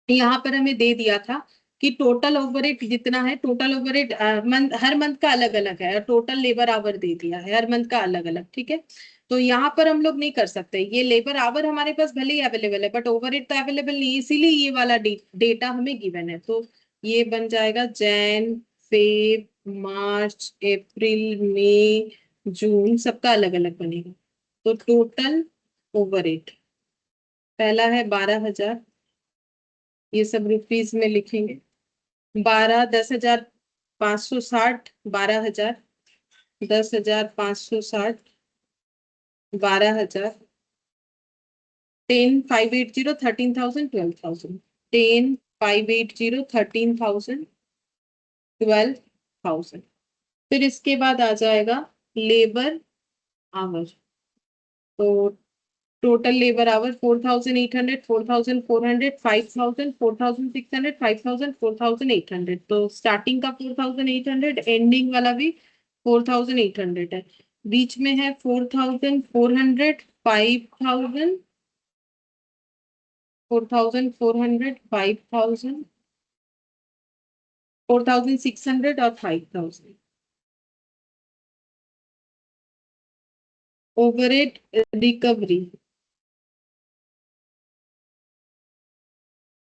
यहाँ पर हमें दे दिया था कि टोटल ओवरहेड जितना है, टोटल ओवरहेड मंथ, हर मंथ का अलग अलग है, और टोटल लेबर आवर दे दिया है हर मंथ का अलग अलग, ठीक है। तो यहाँ पर हम लोग नहीं कर सकते, ये लेबर आवर हमारे पास भले ही अवेलेबल है, बट ओवरहेड तो अवेलेबल नहीं है, इसीलिए ये वाला डेटा हमें गिवन है। तो ये बन जाएगा Jain Feb March April May जून, सबका अलग अलग बनेगा। तो टोटल ओवरहेड पहला है 12,000, ये सब रुपीज में लिखेंगे। 12 10,560, 12,000, 10,560, 12,000, 10,580 13,000 12,000, 10,580 13,000 12,000। फिर इसके बाद आ जाएगा लेबर आवर। तो टोटल लेबर आवर 4,800 4,400 5,000 4,600 5,000 4,800। तो स्टार्टिंग का 4,800, एंडिंग वाला भी 4,800 है। बीच में है 4,400 5,000 4,400 5,000 4,600 और 5,000। ओवरहेड रिकवरी,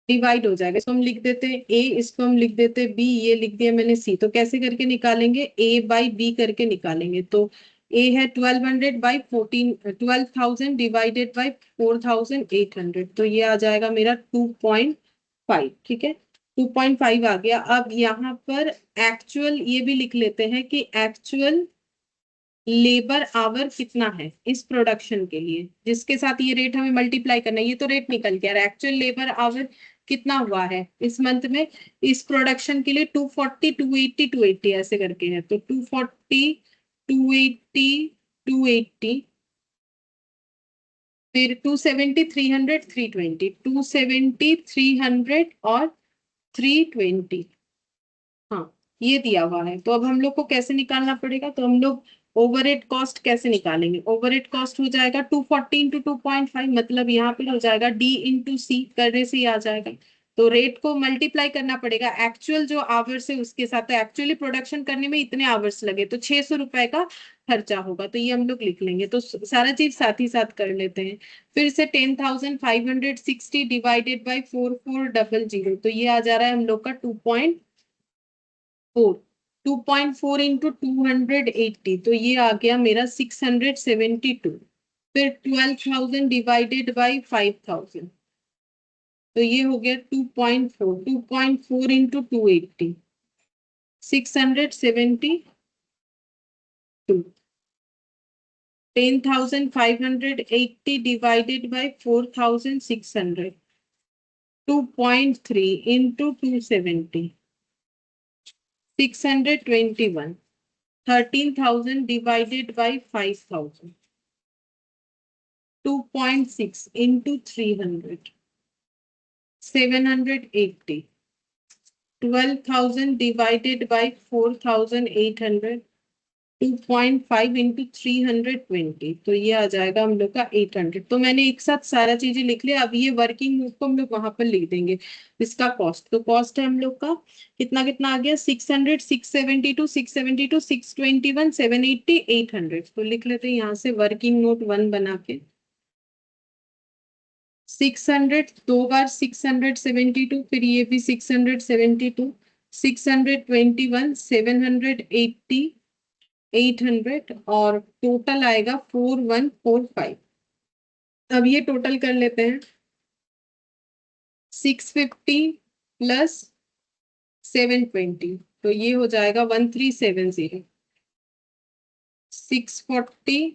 डिवाइड हो जाएगा। इसको हम लिख देते हैं ए, इसको हम लिख देते हैं बी, ये लिख दिया मैंने सी। तो कैसे करके निकालेंगे, ए बाई बी करके निकालेंगे। तो ए है 1200 बाई 14, 12,000 डिवाइडेड बाई 4,800, तो ये आ जाएगा मेरा 2.5। ठीक है, 2.5 आ गया। अब यहाँ पर एक्चुअल ये भी लिख लेते हैं कि एक्चुअल लेबर आवर कितना है इस प्रोडक्शन के लिए, जिसके साथ ये रेट हमें मल्टीप्लाई करना है। ये तो रेट निकल गया, एक्चुअल लेबर आवर कितना हुआ है इस मंथ में इस प्रोडक्शन के लिए, 240, 280, 280 ऐसे करके है। तो 240, 280, 280, फिर 270, 300, 320, 270, 300 और 320। हाँ, ये दिया हुआ है। तो अब हम लोग को कैसे निकालना पड़ेगा, तो हम लोग ओवरहेड कॉस्ट कैसे निकालेंगे। ओवरहेड कॉस्ट हो जाएगा 240 इंटू 2.5, मतलब यहाँ पे हो जाएगा डी इंटू सी, करने से ही आ जाएगा। तो रेट को मल्टीप्लाई करना पड़ेगा एक्चुअल जो आवर्स है उसके साथ। तो एक्चुअली प्रोडक्शन करने में इतने आवर्स लगे तो 600 रुपए का खर्चा होगा, तो ये हम लोग लिख लेंगे। तो सारा चीज साथ ही साथ कर लेते हैं। फिर से 10,560 डिवाइडेड बाई 4400, तो ये आ जा रहा है हम लोग का 2.4। 2.4 इंटू 280, तो ये आ गया मेरा 672। फिर 12,000 डिवाइडेड बाई 5,000, तो ये हो गया 2.4। 2.4 into 280, 672। 10,580 divided by 4,600, 2.3 into 270, 621। 13,000 divided by 5,000, 2.6 into 300, 780. 12,000 divided by 4,800, 2.5 into 320, तो ये आ जाएगा हम लोग का 800। तो मैंने एक साथ सारा चीजें लिख लिया। अब ये वर्किंग नोट को हम लोग वहां पर लिख देंगे। इसका कॉस्ट, तो कॉस्ट है हम लोग का कितना कितना आ गया, 600, 672, 672, 621, 780, 800। तो लिख लेते हैं यहाँ से वर्किंग नोट 1 बना के। 600 दो बार 672, फिर ये भी 672, 621, 780, 800, और टोटल आएगा 4145। अब ये टोटल कर लेते हैं। 650 प्लस 720, तो ये हो जाएगा 1370। 640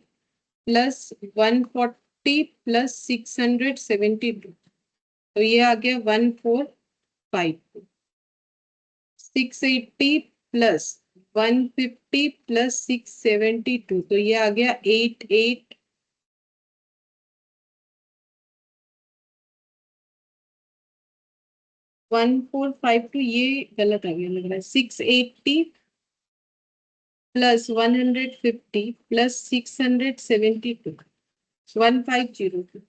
प्लस 140 प्लस 672, तो ये आ गया 1452। 680 प्लस 150 प्लस 672, तो ये आ गया 88। 1452, ये गलत आ गया लग रहा है। 680 प्लस 150 प्लस 672, 1502।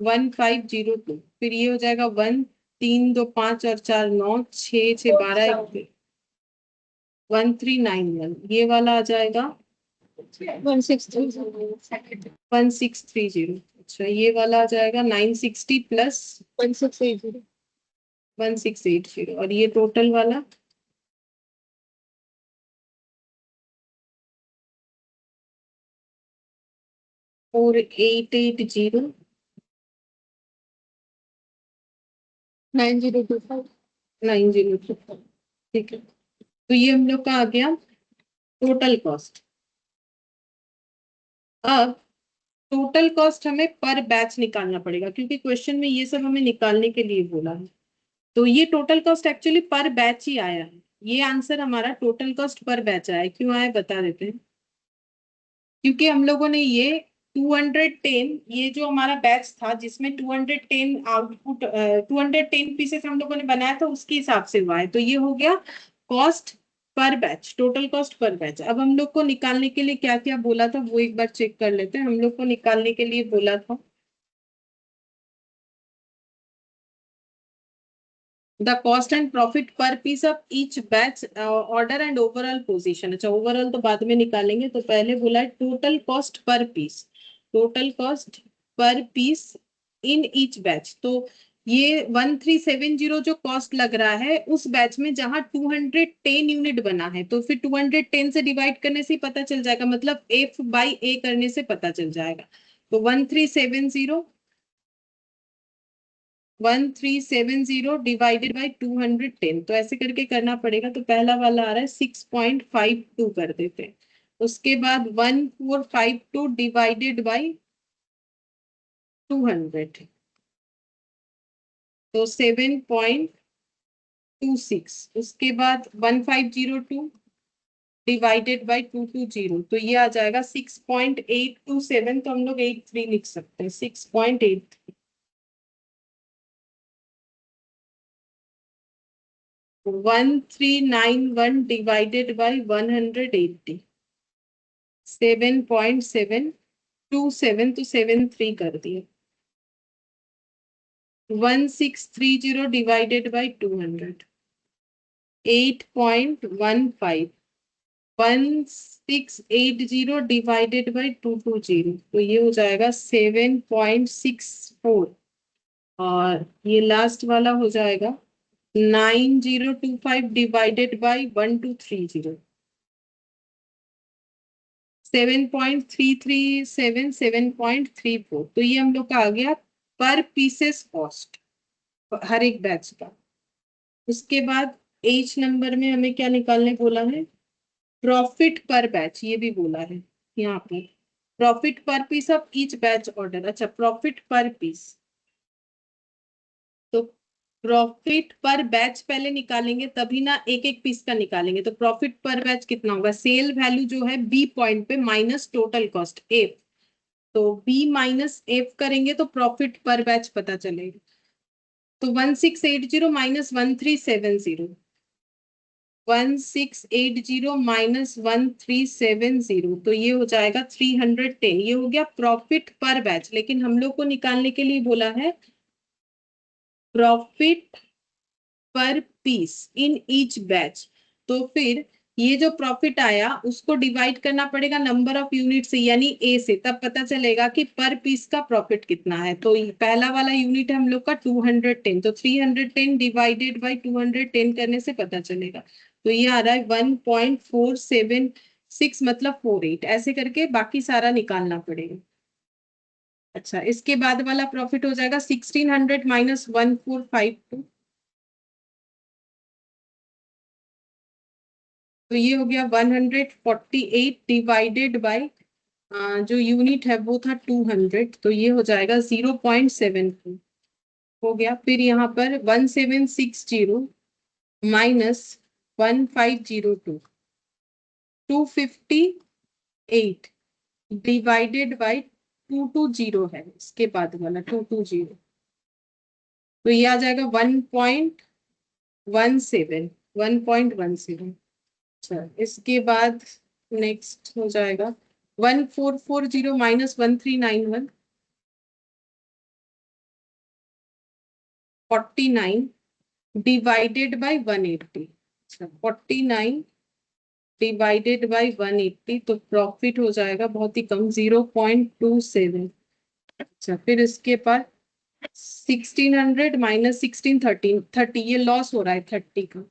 1502, फिर ये हो जाएगा 1, 3 2 5 और 4 9, 6 6 12, 1391, ये वाला आ जाएगा
1630
1630। अच्छा, ये वाला आ जाएगा 960 प्लस
1680
1680, और ये टोटल वाला 4880
9025
902। ठीक है, तो ये हम लोग का आ गया टोटल कॉस्ट। अब टोटल कॉस्ट हमें पर बैच निकालना पड़ेगा, क्योंकि क्वेश्चन में ये सब हमें निकालने के लिए बोला है। तो ये टोटल कॉस्ट एक्चुअली पर बैच ही आया है। ये आंसर हमारा टोटल कॉस्ट पर बैच आया है। क्यों आया बता देते हैं। क्योंकि हम लोगों ने ये 210, ये जो हमारा बैच था जिसमें 210 आउटपुट 210 पीसेस हम लोगों ने बनाया था, उसके हिसाब से हुआ है। तो ये हो गया cost per batch, total cost per batch. अब हम लोग को निकालने के लिए क्या क्या बोला था वो एक बार चेक कर लेते हैं। हम लोग को निकालने के लिए बोला था the cost and profit per piece of each batch order and overall position. अच्छा, ओवरऑल तो बाद में निकालेंगे, तो पहले बोला है total cost per piece. Total cost per piece in each batch. तो ये 1370 जो कॉस्ट लग रहा है उस बैच में जहां 210 यूनिट बना है, तो फिर 210 से डिवाइड करने से ही पता चल जाएगा, मतलब एफ बाई ए करने से पता चल जाएगा। तो 1370 डिवाइडेड बाई 210, तो ऐसे करके करना पड़ेगा। तो पहला वाला आ रहा है 6.52 कर देते हैं। उसके बाद 1452 डिवाइडेड बाई 200, तो 7.26। उसके बाद 1502 डिवाइडेड बाई 220, तो ये आ जाएगा 6.827। तो हम लोग 83 लिख सकते हैं, 6.83। 1391 डिवाइडेड बाई 180, 7.727, तो 73 कर दिए। 1630 डिवाइडेड बाई 200, 8.15। 1680 डिवाइडेड बाई 220, तो ये हो जाएगा 7.64। और ये लास्ट वाला हो जाएगा 9025 डिवाइडेड बाई 1230, 7.337, 7.34। तो ये हम लोग का आ गया पर पीसेस कॉस्ट हर एक बैच का। उसके बाद एच नंबर में हमें क्या निकालने बोला है, प्रॉफिट पर बैच, ये भी बोला है यहाँ पर, profit per piece of each batch order. अच्छा, प्रॉफिट पर पीस, तो प्रॉफिट पर बैच पहले निकालेंगे तभी ना एक एक पीस का निकालेंगे। तो प्रॉफिट पर बैच कितना होगा, सेल वैल्यू जो है बी पॉइंट पे माइनस टोटल कॉस्ट एफ, तो बी माइनस एफ करेंगे तो प्रॉफिट पर बैच पता चलेगा। तो 1680 माइनस 1370, 1680 माइनस 1370, तो ये हो जाएगा 310। ये हो गया प्रॉफिट पर बैच, लेकिन हम लोग को निकालने के लिए बोला है profit per piece in each batch. तो फिर ये जो प्रॉफिट आया उसको डिवाइड करना पड़ेगा नंबर ऑफ यूनिट से, यानी ए से, तब पता चलेगा कि पर पीस का प्रॉफिट कितना है। तो पहला वाला यूनिट है हम लोग का 210, तो 310 डिवाइडेड बाई 210 करने से पता चलेगा। तो ये आ रहा है 1.476, मतलब 48। ऐसे करके बाकी सारा निकालना पड़ेगा। अच्छा, इसके बाद वाला प्रॉफिट हो जाएगा 1600 माइनस 1452, तो ये हो गया 148 डिवाइडेड बाई जो यूनिट है वो था 200, तो ये हो जाएगा 0.74 हो गया। फिर यहाँ पर 1760 माइनस 1502, 258 डिवाइडेड बाई 220 है इसके बाद वाला 220, तो ये आ जाएगा 1.17, 1.17। अच्छा, इसके बाद नेक्स्ट हो जाएगा 1440 माइनस 1391, 49 डिवाइडेड बाई 180। अच्छा, 49 डिवाइडेड बाई 180, तो प्रॉफिट हो जाएगा बहुत ही कम, 0.27। अच्छा, फिर इसके बाद 1600 माइनस 1613, 30, ये लॉस हो रहा है 30 का,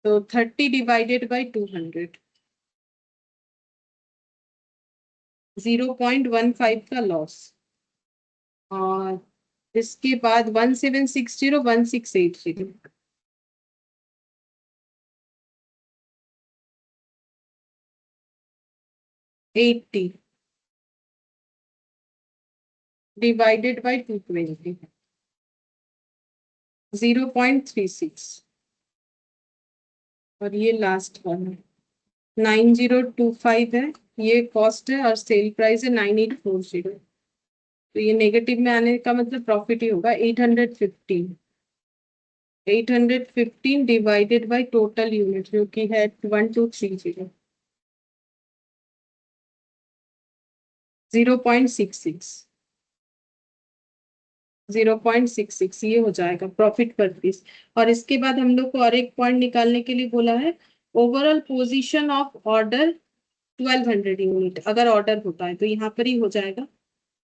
तो 30 डिवाइडेड बाई 200, 0.15 का लॉस। और इसके बाद 1760, 1680, 80 डिवाइडेड बाई 220, 0.36। और ये लास्ट वन है 9025 है, ये कॉस्ट है और सेल प्राइस है 9840। तो ये नेगेटिव में आने का मतलब प्रॉफिट ही होगा 815, 815 डिवाइडेड बाई टोटल यूनिट जो कि है 1230, 0.66, 0.66 ये हो जाएगा प्रॉफिट पर पीस। और इसके बाद हम लोग को और एक पॉइंट निकालने के लिए बोला है, overall position of order 1200 unit अगर ऑर्डर होता है, तो यहाँ पर ही हो जाएगा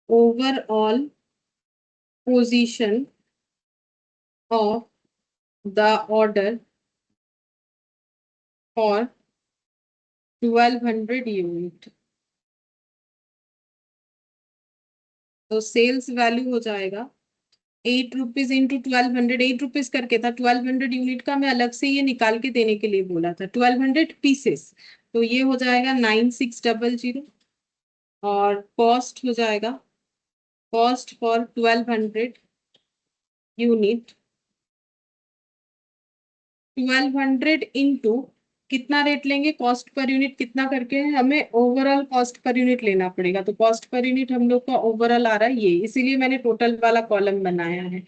overall position of the order for 1200 unit. तो सेल्स वैल्यू हो जाएगा 8 रुपीज इंटू 1200, 8 रुपीज करके था, 1200 यूनिट का मैं अलग से ये निकाल के देने के लिए बोला था, 1200 पीसेस। तो ये हो जाएगा 9600। और कॉस्ट हो जाएगा, कॉस्ट फॉर 1200 यूनिट, 1200 इंटू कितना रेट लेंगे, कॉस्ट पर यूनिट कितना करके है, हमें ओवरऑल कॉस्ट पर यूनिट लेना पड़ेगा। तो कॉस्ट पर यूनिट हम लोग का ओवरऑल आ रहा है ये, इसीलिए मैंने टोटल वाला कॉलम बनाया है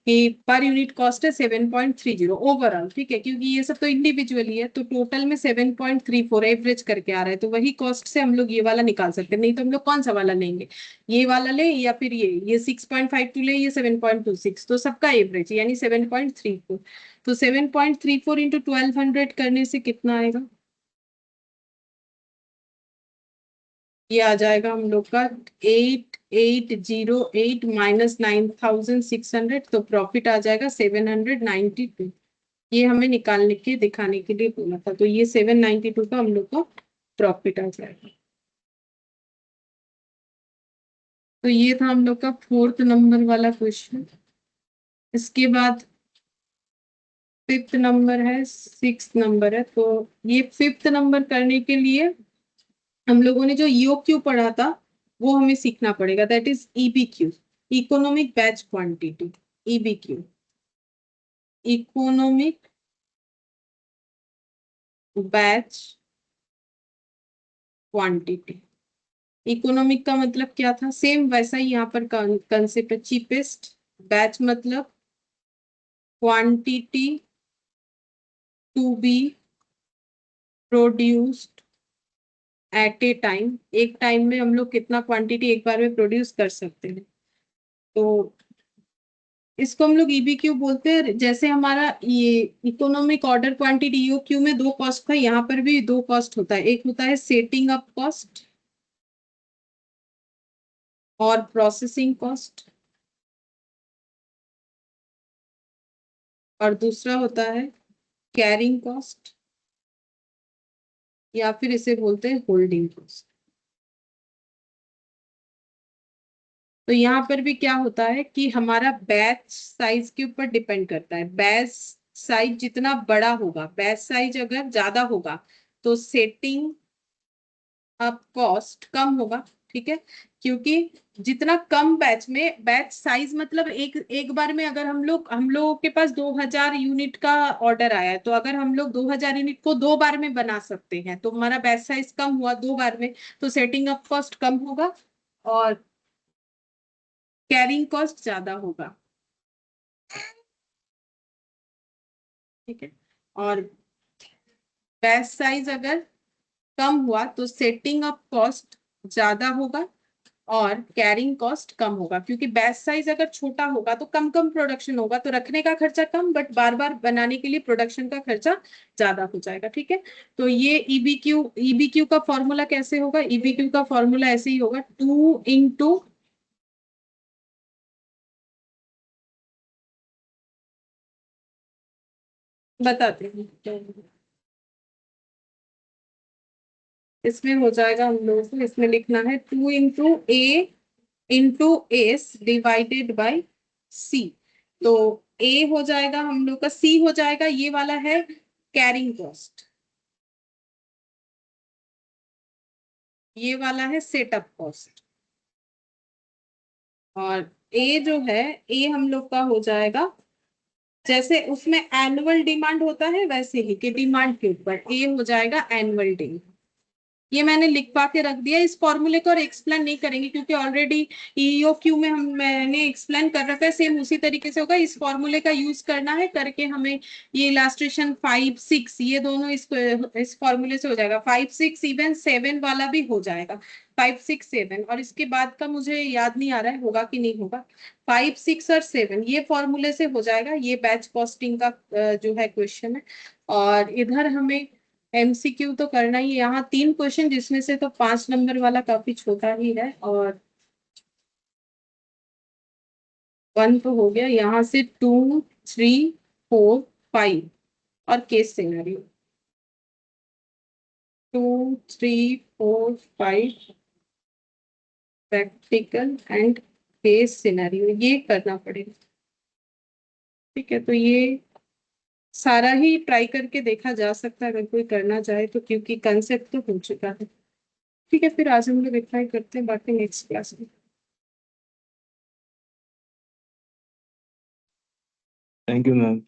कि पर यूनिट कॉस्ट है 7.30 ओवरऑल, ठीक है, क्योंकि ये सब तो इंडिविजुअली है। तो टोटल में 7.34 एवरेज करके आ रहा है, तो वही कॉस्ट से हम लोग ये वाला निकाल सकते हैं। नहीं तो हम लोग कौन सा वाला लेंगे, ये वाला ले या फिर ये 6.52 ले, ये 7.26, तो सबका एवरेज यानी 7.34। तो 7.34 इंटू 1200 करने से कितना आएगा, ये आ जाएगा हम लोग का 8808 माइनस 9600, तो प्रॉफिट आ जाएगा 792। ये हमें निकालने के दिखाने के लिए बोला था, तो ये 792 का हम लोग का प्रॉफिट आ जाएगा। तो ये था हम लोग का 4th नंबर वाला क्वेश्चन। इसके बाद 5th नंबर है, 6th नंबर है। तो ये 5th नंबर करने के लिए हम लोगों ने जो ईओक्यू पढ़ा था वो हमें सीखना पड़ेगा, that is EBQ, economic batch quantity. EBQ, economic batch quantity. Economic का मतलब क्या था, सेम वैसा ही यहाँ पर कंसेप्ट है, चीपेस्ट। बैच मतलब quantity to be produced at a time, एक टाइम में हम लोग कितना क्वांटिटी एक बार में प्रोड्यूस कर सकते हैं। तो इसको हम लोग ईबीक्यू बोलते हैं। जैसे हमारा ये इकोनॉमिक ऑर्डर क्वांटिटी ईओक्यू में दो कॉस्ट था, यहाँ पर भी दो कॉस्ट होता है, एक होता है सेटिंग अप कॉस्ट और प्रोसेसिंग कॉस्ट, और दूसरा होता है कैरिंग कॉस्ट, या फिर इसे बोलते हैं होल्डिंग कॉस्ट। तो यहाँ पर भी क्या होता है कि हमारा बैच साइज के ऊपर डिपेंड करता है। बैच साइज जितना बड़ा होगा, बैच साइज अगर ज्यादा होगा तो सेटिंग अप कॉस्ट कम होगा, ठीक है, क्योंकि जितना कम बैच में, बैच साइज मतलब एक एक बार में अगर हम लोगों के पास 2000 यूनिट का ऑर्डर आया है, तो अगर हम लोग 2000 यूनिट को दो बार में बना सकते हैं, तो हमारा बैच साइज कम हुआ दो बार में, तो सेटिंग अप कॉस्ट कम होगा और कैरिंग कॉस्ट ज्यादा होगा, ठीक है। और बैच साइज अगर कम हुआ तो सेटिंग अप कॉस्ट ज्यादा होगा और कैरिंग कॉस्ट कम होगा, क्योंकि बैच साइज अगर छोटा होगा तो कम कम प्रोडक्शन होगा, तो रखने का खर्चा कम, बट बार बार बनाने के लिए प्रोडक्शन का खर्चा ज्यादा हो जाएगा, ठीक है। तो ये ईबीक्यू का फॉर्मूला कैसे होगा, ईबीक्यू का फॉर्मूला ऐसे ही होगा, 2 बताते हैं, इसमें हो जाएगा हम लोगों को, इसमें लिखना है 2 इंटू ए डिवाइडेड बाई सी। तो ए हो जाएगा हम लोग का, सी हो जाएगा ये वाला है कैरिंग कॉस्ट, ये वाला है सेटअप कॉस्ट, और ए जो है, ए हम लोग का हो जाएगा, जैसे उसमें एनुअल डिमांड होता है वैसे ही कि डिमांड के ऊपर ए हो जाएगा एनुअल डिमांड। ये मैंने लिखवा के रख दिया, इस फॉर्मूले को और एक्सप्लेन नहीं करेंगे क्योंकि ऑलरेडी ईओक्यू में हम मैंने एक्सप्लेन कर रखा है, सेम उसी तरीके से होगा। इस फॉर्मूले का यूज करना है करके हमें ये इलास्ट्रेशन 5 6 ये दोनों इस फॉर्मूले से हो जाएगा, 5 6 इवन 7 वाला भी हो जाएगा, 5 6 7। और इसके बाद का मुझे याद नहीं आ रहा है होगा कि नहीं होगा, 5 6 और 7 ये फॉर्मूले से हो जाएगा। ये बैच कॉस्टिंग का जो है क्वेश्चन है। और इधर हमें एमसीक्यू तो करना ही है, यहाँ 3 क्वेश्चन जिसमें से तो 5 नंबर वाला काफी छोटा ही है, और 1 तो हो गया, यहाँ से 2 3 4 5 और case scenario 2 3 4 5 practical and case scenario ये करना पड़ेगा। ठीक है, तो ये सारा ही ट्राई करके देखा जा सकता है अगर कोई करना चाहे तो, क्योंकि कंसेप्ट तो हो चुका है। ठीक है, फिर आज हम लोग रिप्लाई करते हैं, बाकी नेक्स्ट क्लास में।
Thank you ma'am.